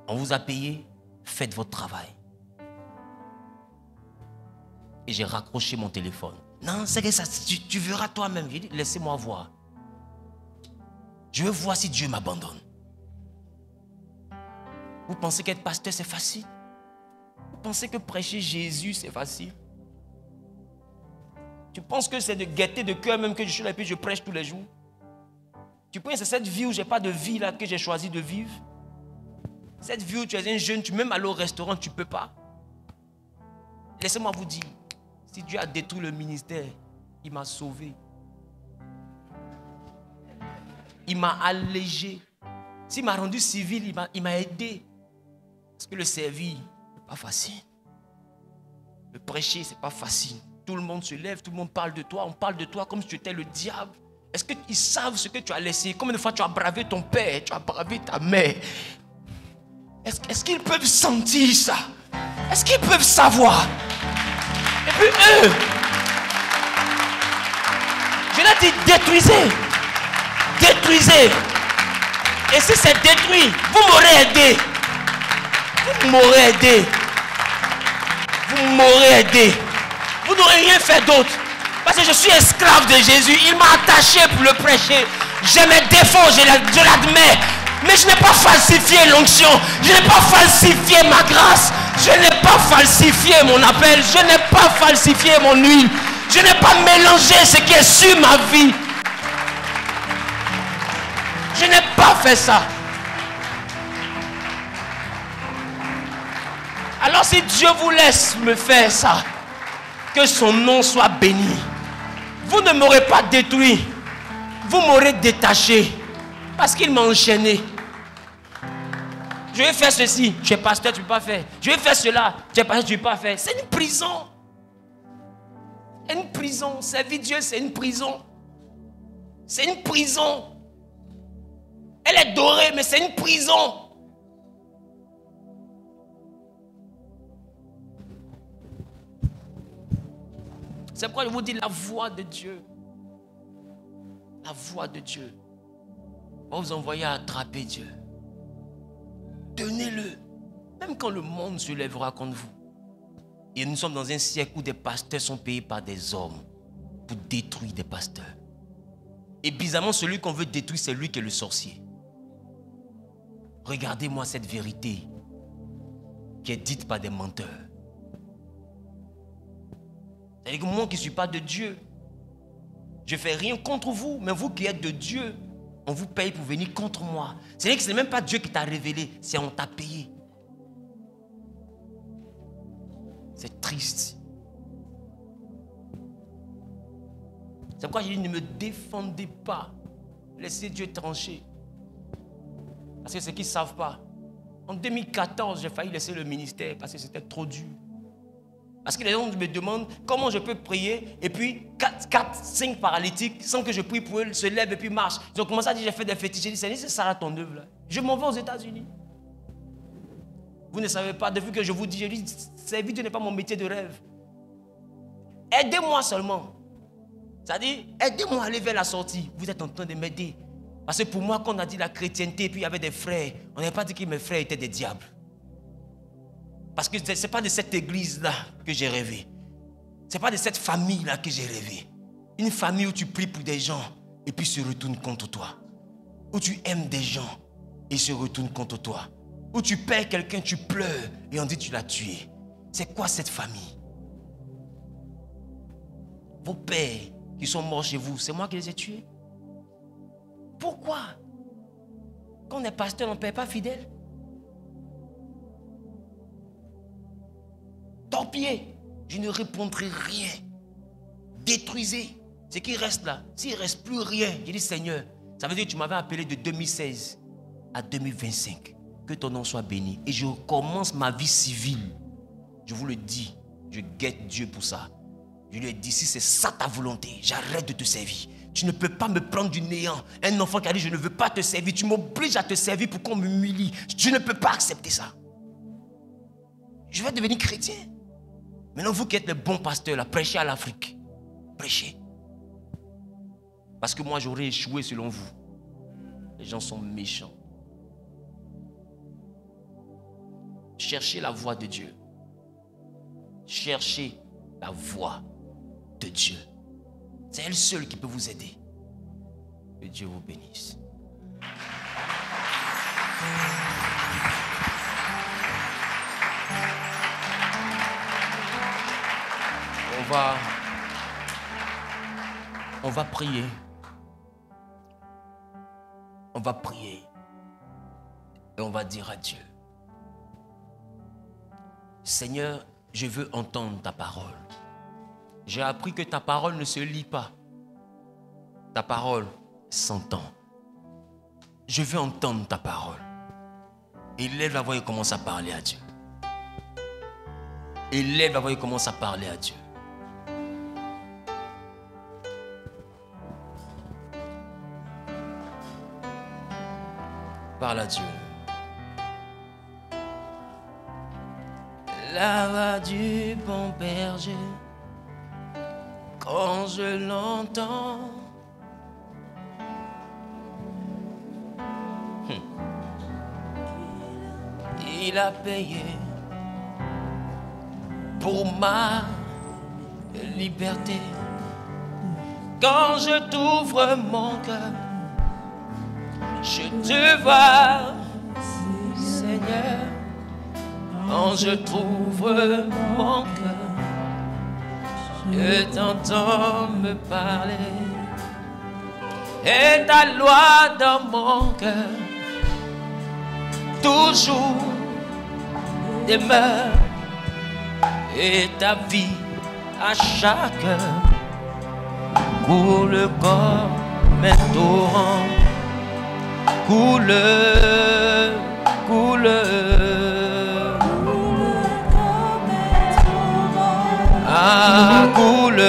On vous a payé, faites votre travail. Et j'ai raccroché mon téléphone. Non, c'est que ça, tu verras toi-même. J'ai dit, laissez-moi voir. Je veux voir si Dieu m'abandonne. Vous pensez qu'être pasteur, c'est facile? Vous pensez que prêcher Jésus, c'est facile? Tu penses que c'est de gaieté de cœur même que je suis là et puis je prêche tous les jours? Tu penses que c'est cette vie où je n'ai pas de vie là que j'ai choisi de vivre? Cette vie où tu es un jeune, tu même aller au restaurant, tu ne peux pas. Laissez-moi vous dire, si Dieu a détruit le ministère, il m'a sauvé. Il m'a allégé. S'il m'a rendu civil, il m'a aidé. Parce que le servir, ce n'est pas facile. Le prêcher, ce n'est pas facile. Tout le monde se lève, tout le monde parle de toi. On parle de toi comme si tu étais le diable. Est-ce qu'ils savent ce que tu as laissé? Combien de fois tu as bravé ton père, tu as bravé ta mère? Est-ce qu'ils peuvent sentir ça? Est-ce qu'ils peuvent savoir? Et puis eux, je leur dis détruisez. Détruisez. Et si c'est détruit, vous m'aurez aidé. Vous m'aurez aidé. Vous m'aurez aidé. Vous n'aurez rien fait d'autre. Parce que je suis esclave de Jésus. Il m'a attaché pour le prêcher. J'ai mes défauts, je l'admets. Mais je n'ai pas falsifié l'onction. Je n'ai pas falsifié ma grâce. Je n'ai pas falsifié mon appel. Je n'ai pas falsifié mon huile. Je n'ai pas mélangé ce qui est sur ma vie. Je n'ai pas fait ça. Alors si Dieu vous laisse me faire ça, que son nom soit béni. Vous ne m'aurez pas détruit. Vous m'aurez détaché. Parce qu'il m'a enchaîné. Je vais faire ceci. Tu es pasteur, tu ne peux pas faire. Je vais faire cela. Tu es pasteur, tu ne peux pas faire. C'est une prison. Une prison. Servir Dieu, c'est une prison. C'est une prison. Elle est dorée, mais c'est une prison. C'est pourquoi je vous dis la voix de Dieu. La voix de Dieu. On va vous envoyer à attraper Dieu. Tenez-le. Même quand le monde se lèvera contre vous. Et nous sommes dans un siècle où des pasteurs sont payés par des hommes pour détruire des pasteurs. Et bizarrement, celui qu'on veut détruire, c'est lui qui est le sorcier. Regardez-moi cette vérité qui est dite par des menteurs. C'est-à-dire que moi qui ne suis pas de Dieu, je ne fais rien contre vous, mais vous qui êtes de Dieu, On vous paye pour venir contre moi. C'est-à-dire que ce n'est même pas Dieu qui t'a révélé, c'est on t'a payé. C'est triste. C'est pourquoi je dis, ne me défendez pas. Laissez Dieu trancher. Parce que c'est qu'ils ne savent pas. En 2014, j'ai failli laisser le ministère parce que c'était trop dur. Parce que les gens me demandent comment je peux prier et puis 5 paralytiques sans que je prie pour eux, se lèvent et puis marchent. Ils ont commencé à dire j'ai fait des fétiches. J'ai dit c'est ça là ton œuvre là. Je m'en vais aux États-Unis. Vous ne savez pas, depuis que je vous dis, je dis, servir Dieu n'est pas mon métier de rêve. Aidez-moi seulement. C'est-à-dire, aidez-moi à aller vers la sortie. Vous êtes en train de m'aider. Parce que pour moi, quand on a dit la chrétienté, puis il y avait des frères, on n'avait pas dit que mes frères étaient des diables. Parce que ce n'est pas de cette église-là que j'ai rêvé. Ce n'est pas de cette famille-là que j'ai rêvé. Une famille où tu pries pour des gens et puis ils se retournent contre toi. Où tu aimes des gens et ils se retournent contre toi. Où tu perds quelqu'un, tu pleures et on dit tu l'as tué. C'est quoi cette famille? Vos pères qui sont morts chez vous, c'est moi qui les ai tués. Pourquoi? Quand on est pasteur, on ne paie pas fidèle. Torpillez, je ne répondrai rien. Détruisez ce qui reste là. S'il ne reste plus rien, je dis Seigneur, ça veut dire que tu m'avais appelé de 2016 à 2025. Que ton nom soit béni. Et je recommence ma vie civile. Je vous le dis, je guette Dieu pour ça. Je lui ai dit, si c'est ça ta volonté, j'arrête de te servir. Tu ne peux pas me prendre du néant. Un enfant qui a dit, je ne veux pas te servir. Tu m'obliges à te servir pour qu'on m'humilie. Je ne peux pas accepter ça. Je vais devenir chrétien. Maintenant, vous qui êtes le bon pasteur, là, prêchez à l'Afrique. Prêchez. Parce que moi, j'aurais échoué selon vous. Les gens sont méchants. Cherchez la voix de Dieu. Cherchez la voix de Dieu. C'est elle seule qui peut vous aider. Que Dieu vous bénisse. On va prier. On va prier. Et on va dire à Dieu, Seigneur, je veux entendre ta parole. J'ai appris que ta parole ne se lit pas. Ta parole s'entend. Je veux entendre ta parole. Il lève la voix et commence à parler à Dieu. Il lève la voix et commence à parler à Dieu. Parle à Dieu. La voix du bon berger, quand je l'entends, il a payé pour ma liberté. Quand je t'ouvre mon cœur, je te vois, Seigneur. Quand je t'ouvre mon cœur, je t'entends me parler. Et ta loi dans mon cœur toujours demeure. Et ta vie à chaque heure coule comme un torrent. Coule, coule. Ah, coule,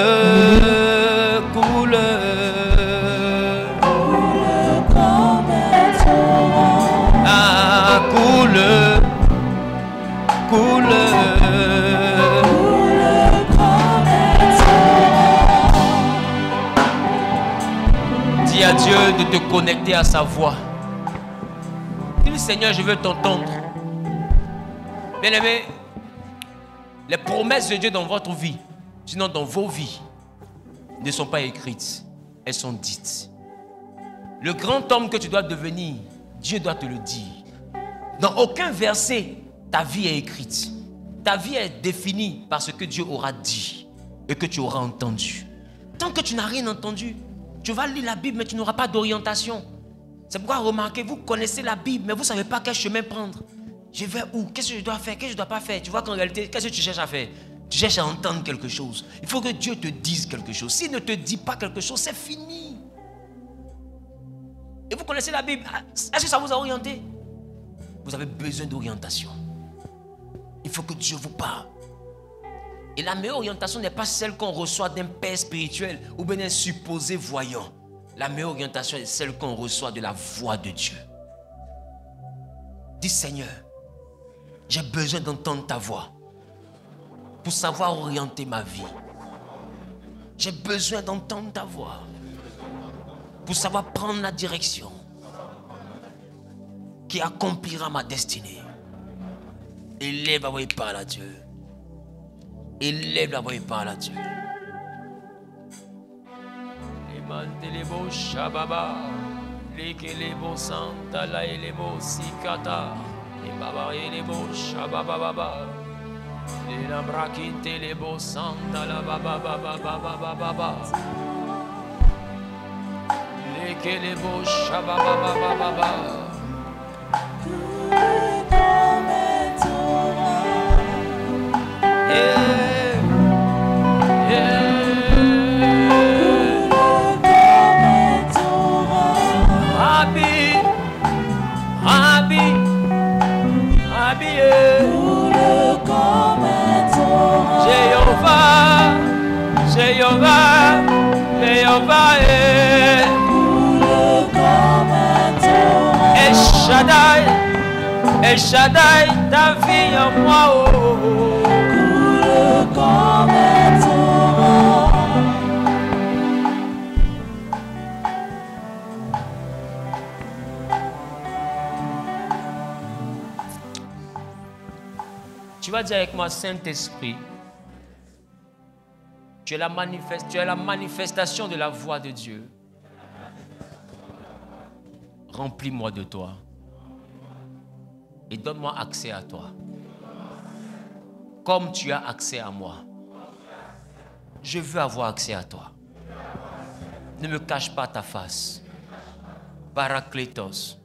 coule. Ah, coule, coule. Dis à Dieu de te connecter à sa voix. Dis, Seigneur, je veux t'entendre. Bien-aimé, les promesses de Dieu dans votre vie, sinon dans vos vies, ne sont pas écrites, elles sont dites. Le grand homme que tu dois devenir, Dieu doit te le dire. Dans aucun verset, ta vie est écrite. Ta vie est définie par ce que Dieu aura dit et que tu auras entendu. Tant que tu n'as rien entendu, tu vas lire la Bible mais tu n'auras pas d'orientation. C'est pourquoi remarquez, vous connaissez la Bible, mais vous ne savez pas quel chemin prendre. Je vais où? Qu'est-ce que je dois faire? Qu'est-ce que je ne dois pas faire? Tu vois qu'en réalité, qu'est-ce que tu cherches à faire? Tu cherches à entendre quelque chose. Il faut que Dieu te dise quelque chose. S'il ne te dit pas quelque chose, c'est fini. Et vous connaissez la Bible. Est-ce que ça vous a orienté? Vous avez besoin d'orientation. Il faut que Dieu vous parle. Et la meilleure orientation n'est pas celle qu'on reçoit d'un père spirituel ou bien d'un supposé voyant. La meilleure orientation est celle qu'on reçoit de la voix de Dieu. Dis Seigneur, j'ai besoin d'entendre ta voix pour savoir orienter ma vie. J'ai besoin d'entendre ta voix pour savoir prendre la direction qui accomplira ma destinée. Élève la voix et parle à Dieu. Élève la voix et parle à Dieu. Mandelebo Shababa, Lekelebo Santa la Elebo Sikata, Ebaba Elebo Shababa Baba, Elabrakinte Lebo Santa la Baba Baba Baba Baba, Lekelebo Shababa Baba Baba. El Shaddai, ta vie en moi, coule comme un torrent. Tu vas dire avec moi, Saint-Esprit, tu es la manifestation de la voix de Dieu. Remplis-moi de toi. Et donne-moi accès à toi. Comme tu as accès à moi. Je veux avoir accès à toi. Ne me cache pas ta face. Parakletos.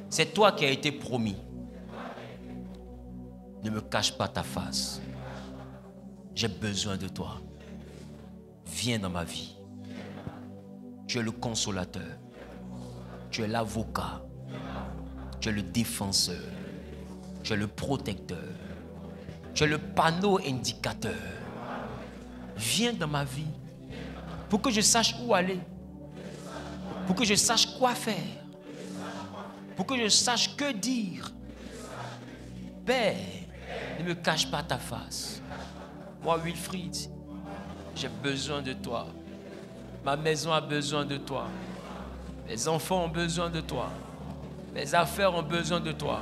C'est toi qui as été promis. Ne me cache pas ta face. J'ai besoin de toi. Viens dans ma vie. Tu es le consolateur. Tu es l'avocat. Tu es le défenseur. Tu es le protecteur. Tu es le panneau indicateur. Viens dans ma vie pour que je sache où aller. Pour que je sache quoi faire. Pour que je sache que dire. Père, ne me cache pas ta face. Moi, Wilfried, j'ai besoin de toi. Ma maison a besoin de toi. Mes enfants ont besoin de toi. Mes affaires ont besoin de toi.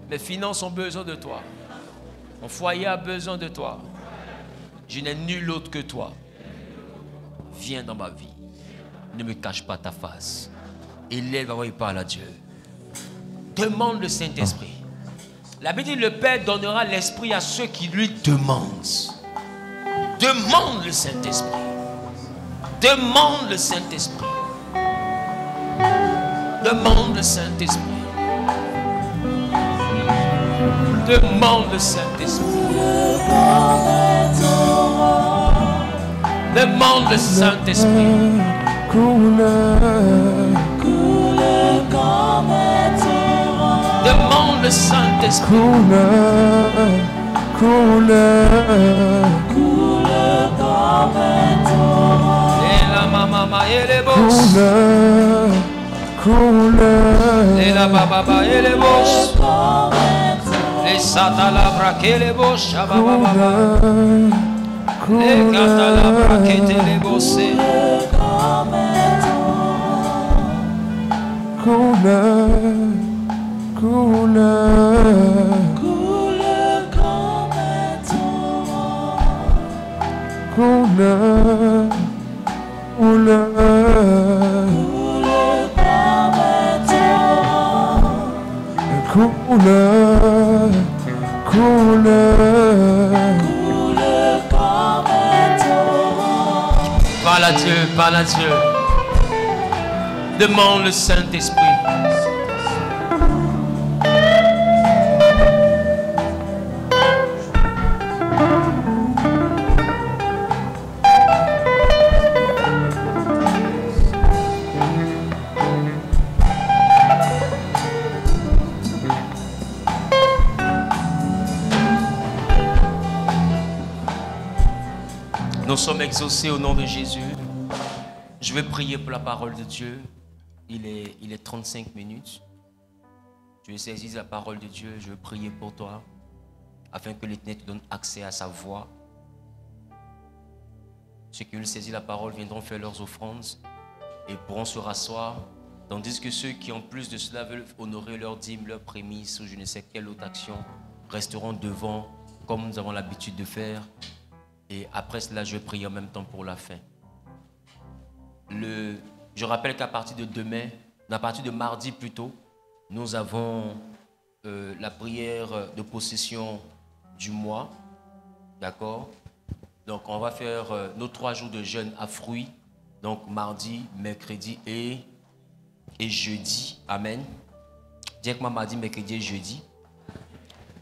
Mes finances ont besoin de toi. Mon foyer a besoin de toi. Je n'ai nul autre que toi. Viens dans ma vie. Ne me cache pas ta face. Élève la voix et parle à Dieu. Demande le Saint-Esprit. La Bible dit, le Père donnera l'Esprit à ceux qui lui demandent. Demande le Saint-Esprit. Demande le Saint-Esprit. Demande le Saint-Esprit. Demande le Saint-Esprit. Demande le Saint-Esprit. Demande le Saint-Esprit. Et la maman et les boss. Et la baba et les boss. Les satalabra et les boss. Les catalabra et les boss. Parle à Dieu, parle à Dieu. Demande le Saint-Esprit. Nous sommes exaucés au nom de Jésus. Je vais prier pour la parole de Dieu. Il est 35 minutes. Tu veux saisir la parole de Dieu. Je veux prier pour toi afin que l'Éternel te donne accès à sa voix. Ceux qui veulent saisir la parole viendront faire leurs offrandes et pourront se rasseoir. Tandis que ceux qui en plus de cela veulent honorer leurs dîmes, leurs prémices ou je ne sais quelle autre action resteront devant comme nous avons l'habitude de faire. Et après cela, je vais prier en même temps pour la fin. Je rappelle qu'à partir de demain, à partir de mardi plutôt, nous avons la prière de possession du mois. D'accord? Donc on va faire nos 3 jours de jeûne à fruits. Donc mardi, mercredi et jeudi. Amen. Dis avec moi mardi, mercredi et jeudi.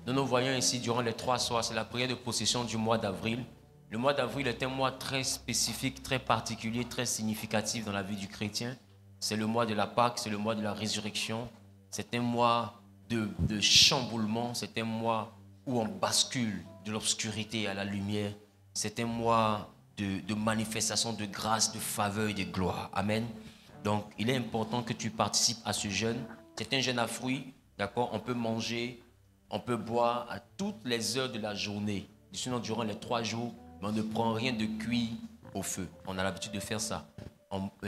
Nous voyons ici durant les 3 soirs, c'est la prière de possession du mois d'avril. Le mois d'avril est un mois très spécifique, très particulier, très significatif dans la vie du chrétien. C'est le mois de la Pâque, c'est le mois de la résurrection. C'est un mois de chamboulement, c'est un mois où on bascule de l'obscurité à la lumière. C'est un mois de manifestation de grâce, de faveur et de gloire. Amen. Donc, il est important que tu participes à ce jeûne. C'est un jeûne à fruits, d'accord? On peut manger, on peut boire à toutes les heures de la journée. Sinon, durant les 3 jours, mais on ne prend rien de cuit au feu. On a l'habitude de faire ça.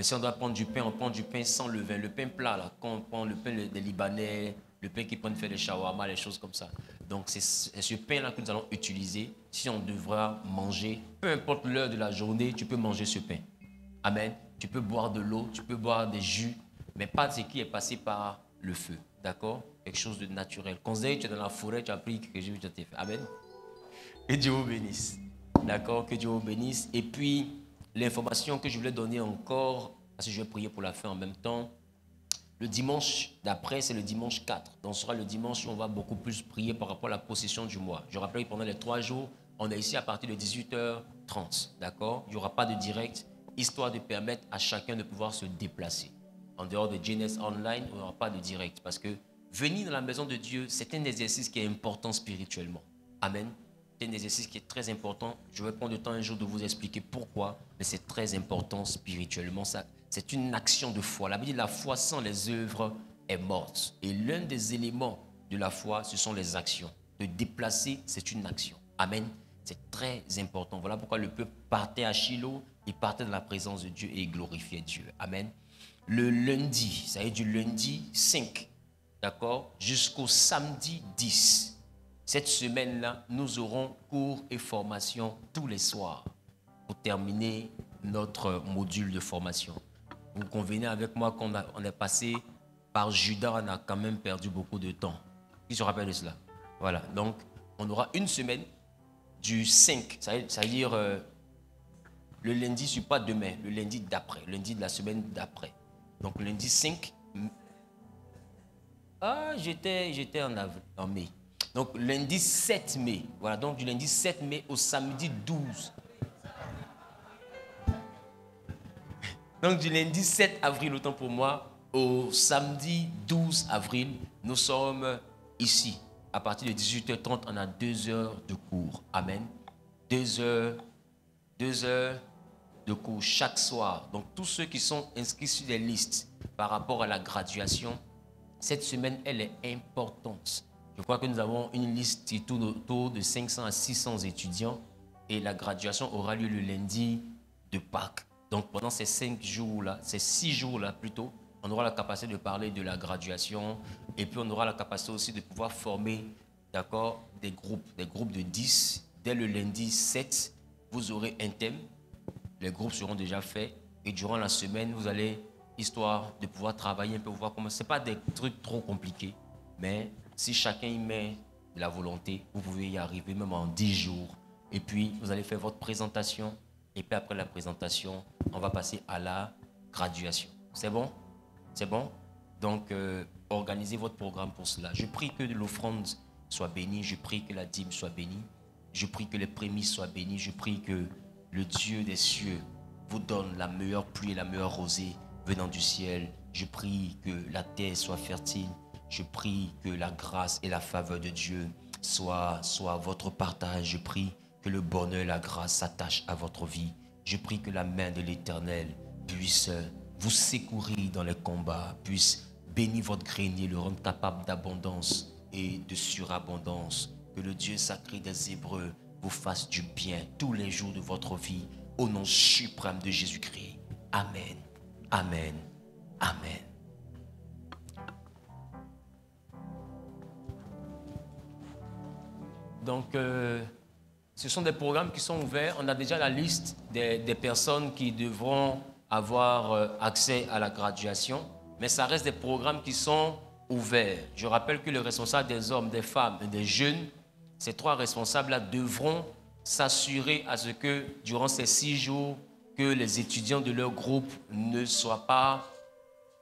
Si on doit prendre du pain, on prend du pain sans levain. Le pain plat, là, quand on prend le pain des Libanais, le pain qui prennent faire des shawarma, les choses comme ça. Donc, c'est ce pain-là que nous allons utiliser si on devra manger. Peu importe l'heure de la journée, tu peux manger ce pain. Amen. Tu peux boire de l'eau, tu peux boire des jus, mais pas ce qui est passé par le feu. D'accord? Quelque chose de naturel. Considère que tu es dans la forêt, tu as pris quelque chose que tu as fait. Amen. Et Dieu vous bénisse. D'accord, que Dieu vous bénisse. Et puis, l'information que je voulais donner encore, parce que je vais prier pour la fin en même temps, le dimanche d'après, c'est le dimanche 4. Donc, ce sera le dimanche où on va beaucoup plus prier par rapport à la possession du mois. Je rappelle que pendant les 3 jours, on est ici à partir de 18h30. D'accord? Il n'y aura pas de direct, histoire de permettre à chacun de pouvoir se déplacer. En dehors de Genesis Online, il n'y aura pas de direct. Parce que venir dans la maison de Dieu, c'est un exercice qui est important spirituellement. Amen. C'est un exercice qui est très important. Je vais prendre le temps un jour de vous expliquer pourquoi, mais c'est très important spirituellement. C'est une action de foi. La Bible dit la foi sans les œuvres est morte. Et l'un des éléments de la foi, ce sont les actions. De déplacer, c'est une action. Amen. C'est très important. Voilà pourquoi le peuple partait à Shiloh, il partait dans la présence de Dieu et il glorifiait Dieu. Amen. Le lundi, ça veut dire du lundi 5, d'accord, jusqu'au samedi 10. Cette semaine-là, nous aurons cours et formation tous les soirs pour terminer notre module de formation. Vous convenez avec moi qu'on est passé par Judas, on a quand même perdu beaucoup de temps. Qui se rappelle de cela? Voilà, donc on aura une semaine du 5, ça veut dire le lundi, ce n'est pas demain, le lundi d'après, le lundi de la semaine d'après. Donc le lundi 5, j'étais en mai. Donc, lundi 7 mai. Voilà, donc du lundi 7 mai au samedi 12. Donc, du lundi 7 avril, autant pour moi, au samedi 12 avril, nous sommes ici. À partir de 18h30, on a 2 heures de cours. Amen. 2 heures de cours chaque soir. Donc, tous ceux qui sont inscrits sur les listes par rapport à la graduation, cette semaine, elle est importante. Je crois que nous avons une liste qui tourne autour de 500 à 600 étudiants et la graduation aura lieu le lundi de Pâques. Donc pendant ces 5 jours-là, ces 6 jours-là plutôt, on aura la capacité de parler de la graduation et puis on aura la capacité aussi de pouvoir former, d'accord, des groupes de 10. Dès le lundi 7, vous aurez un thème, les groupes seront déjà faits et durant la semaine, vous allez, histoire de pouvoir travailler un peu, voir comment, ce n'est pas des trucs trop compliqués, mais si chacun y met de la volonté, vous pouvez y arriver même en 10 jours. Et puis, vous allez faire votre présentation. Et puis, après la présentation, on va passer à la graduation. C'est bon? C'est bon? Donc, organisez votre programme pour cela. Je prie que l'offrande soit bénie. Je prie que la dîme soit bénie. Je prie que les prémices soient bénies. Je prie que le Dieu des cieux vous donne la meilleure pluie et la meilleure rosée venant du ciel. Je prie que la terre soit fertile. Je prie que la grâce et la faveur de Dieu soient votre partage. Je prie que le bonheur et la grâce s'attachent à votre vie. Je prie que la main de l'Éternel puisse vous secourir dans les combats, puisse bénir votre grenier, le rendre capable d'abondance et de surabondance. Que le Dieu sacré des Hébreux vous fasse du bien tous les jours de votre vie, au nom suprême de Jésus-Christ. Amen. Amen. Amen. Donc, ce sont des programmes qui sont ouverts. On a déjà la liste des personnes qui devront avoir accès à la graduation, mais ça reste des programmes qui sont ouverts. Je rappelle que les responsables des hommes, des femmes et des jeunes, ces 3 responsables-là devront s'assurer à ce que durant ces 6 jours, que les étudiants de leur groupe ne soient pas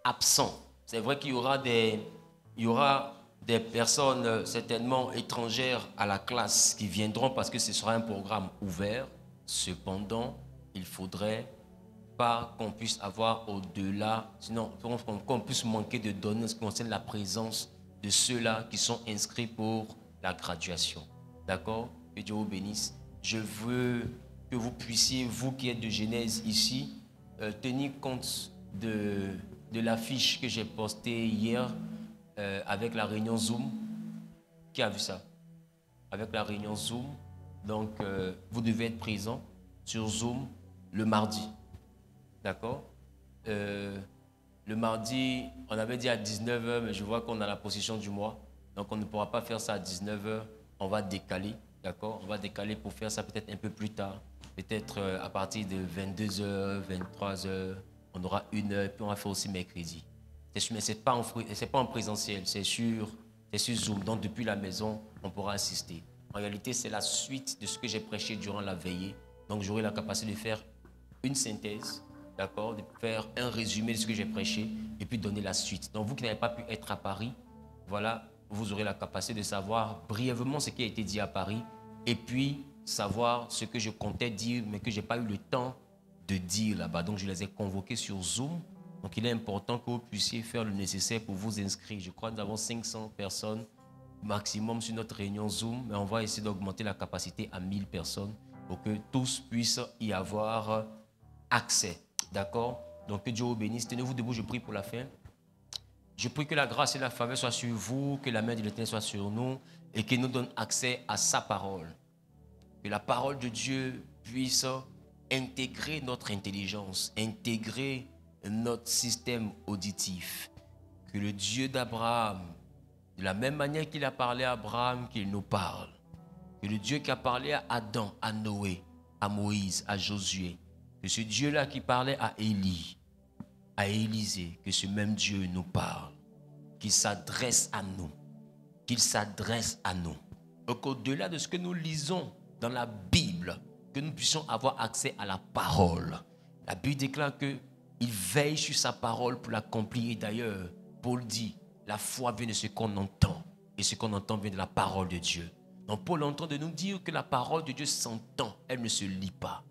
absents. C'est vrai qu'il y aura des personnes certainement étrangères à la classe qui viendront parce que ce sera un programme ouvert. Cependant, il ne faudrait pas qu'on puisse avoir au-delà, sinon qu'on puisse manquer de données en ce qui concerne la présence de ceux-là qui sont inscrits pour la graduation. D'accord? Que Dieu vous bénisse. Je veux que vous puissiez, vous qui êtes de Genèse ici, tenir compte de l'affiche que j'ai postée hier avec la réunion Zoom. Qui a vu ça? Avec la réunion Zoom. Donc, vous devez être présent sur Zoom le mardi. D'accord? Le mardi, on avait dit à 19h, mais je vois qu'on a la possession du mois. Donc, on ne pourra pas faire ça à 19h. On va décaler. D'accord? On va décaler pour faire ça peut-être un peu plus tard. Peut-être à partir de 22h, 23h. On aura 1 heure. Puis on va faire aussi mercredi. Mais ce n'est pas en présentiel. C'est sur Zoom. Donc, depuis la maison, on pourra assister. En réalité, c'est la suite de ce que j'ai prêché durant la veillée. Donc, j'aurai la capacité de faire une synthèse. D'accord, de faire un résumé de ce que j'ai prêché et puis donner la suite. Donc, vous qui n'avez pas pu être à Paris, voilà, vous aurez la capacité de savoir brièvement ce qui a été dit à Paris et puis savoir ce que je comptais dire mais que je n'ai pas eu le temps de dire là-bas. Donc, je les ai convoqués sur Zoom. Donc, il est important que vous puissiez faire le nécessaire pour vous inscrire. Je crois que nous avons 500 personnes maximum sur notre réunion Zoom, mais on va essayer d'augmenter la capacité à 1000 personnes pour que tous puissent y avoir accès. D'accord? Donc que Dieu vous bénisse. Tenez-vous debout, je prie pour la fin. Je prie que la grâce et la faveur soient sur vous, que la main de l'Éternel soit sur nous et qu'il nous donne accès à sa parole. Que la parole de Dieu puisse intégrer notre intelligence, intégrer notre système auditif. Que le Dieu d'Abraham, de la même manière qu'il a parlé à Abraham, qu'il nous parle. Que le Dieu qui a parlé à Adam, à Noé, à Moïse, à Josué, que ce Dieu-là qui parlait à Élie, à Élisée, que ce même Dieu nous parle, qu'il s'adresse à nous, qu'il s'adresse à nous. Et qu'au-delà de ce que nous lisons dans la Bible, que nous puissions avoir accès à la parole. La Bible déclare qu'il veille sur sa parole pour l'accomplir. Et d'ailleurs, Paul dit, la foi vient de ce qu'on entend. Et ce qu'on entend vient de la parole de Dieu. Donc Paul entend de nous dire que la parole de Dieu s'entend, elle ne se lit pas.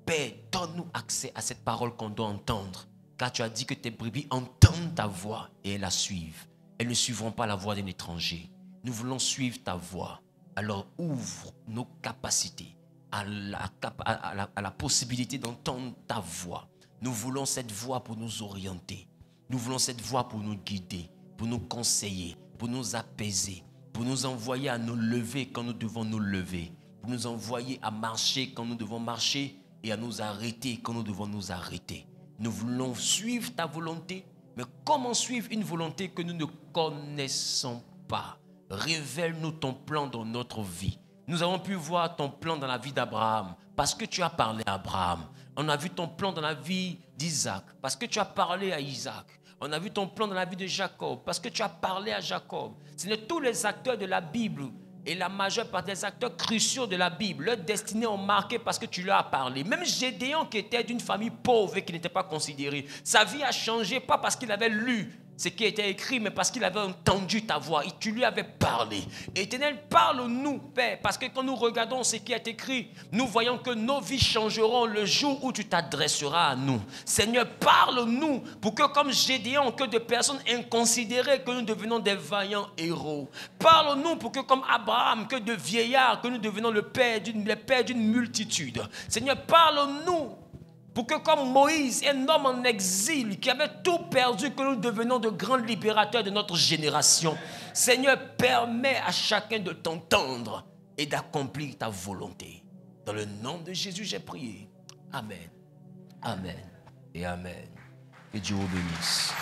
Père, donne-nous accès à cette parole qu'on doit entendre. Car tu as dit que tes brebis entendent ta voix et elles la suivent. Elles ne suivront pas la voix d'un étranger. Nous voulons suivre ta voix. Alors ouvre nos capacités à la possibilité d'entendre ta voix. Nous voulons cette voix pour nous orienter. Nous voulons cette voix pour nous guider, pour nous conseiller, pour nous apaiser, pour nous envoyer à nous lever quand nous devons nous lever, pour nous envoyer à marcher quand nous devons marcher et à nous arrêter quand nous devons nous arrêter. Nous voulons suivre ta volonté, mais comment suivre une volonté que nous ne connaissons pas? Révèle-nous ton plan dans notre vie. Nous avons pu voir ton plan dans la vie d'Abraham parce que tu as parlé à Abraham. On a vu ton plan dans la vie d'Isaac parce que tu as parlé à Isaac. On a vu ton plan dans la vie de Jacob parce que tu as parlé à Jacob. Ce n'est tous les acteurs de la Bible Et la majeure partie des acteurs cruciaux de la Bible, leur destinée ont marqué parce que tu leur as parlé. Même Gédéon qui était d'une famille pauvre et qui n'était pas considéré, sa vie a changé pas parce qu'il avait lu ce qui était écrit, mais parce qu'il avait entendu ta voix et tu lui avais parlé. Éternel, parle-nous, Père, parce que quand nous regardons ce qui est écrit, nous voyons que nos vies changeront le jour où tu t'adresseras à nous. Seigneur, parle-nous pour que comme Gédéon, que de personnes inconsidérées, que nous devenons des vaillants héros. Parle-nous pour que comme Abraham, que de vieillards, que nous devenons les pères d'une multitude. Seigneur, parle-nous pour que comme Moïse, un homme en exil qui avait tout perdu, que nous devenons de grands libérateurs de notre génération. Seigneur, permets à chacun de t'entendre et d'accomplir ta volonté. Dans le nom de Jésus, j'ai prié. Amen. Amen et amen. Que Dieu vous bénisse.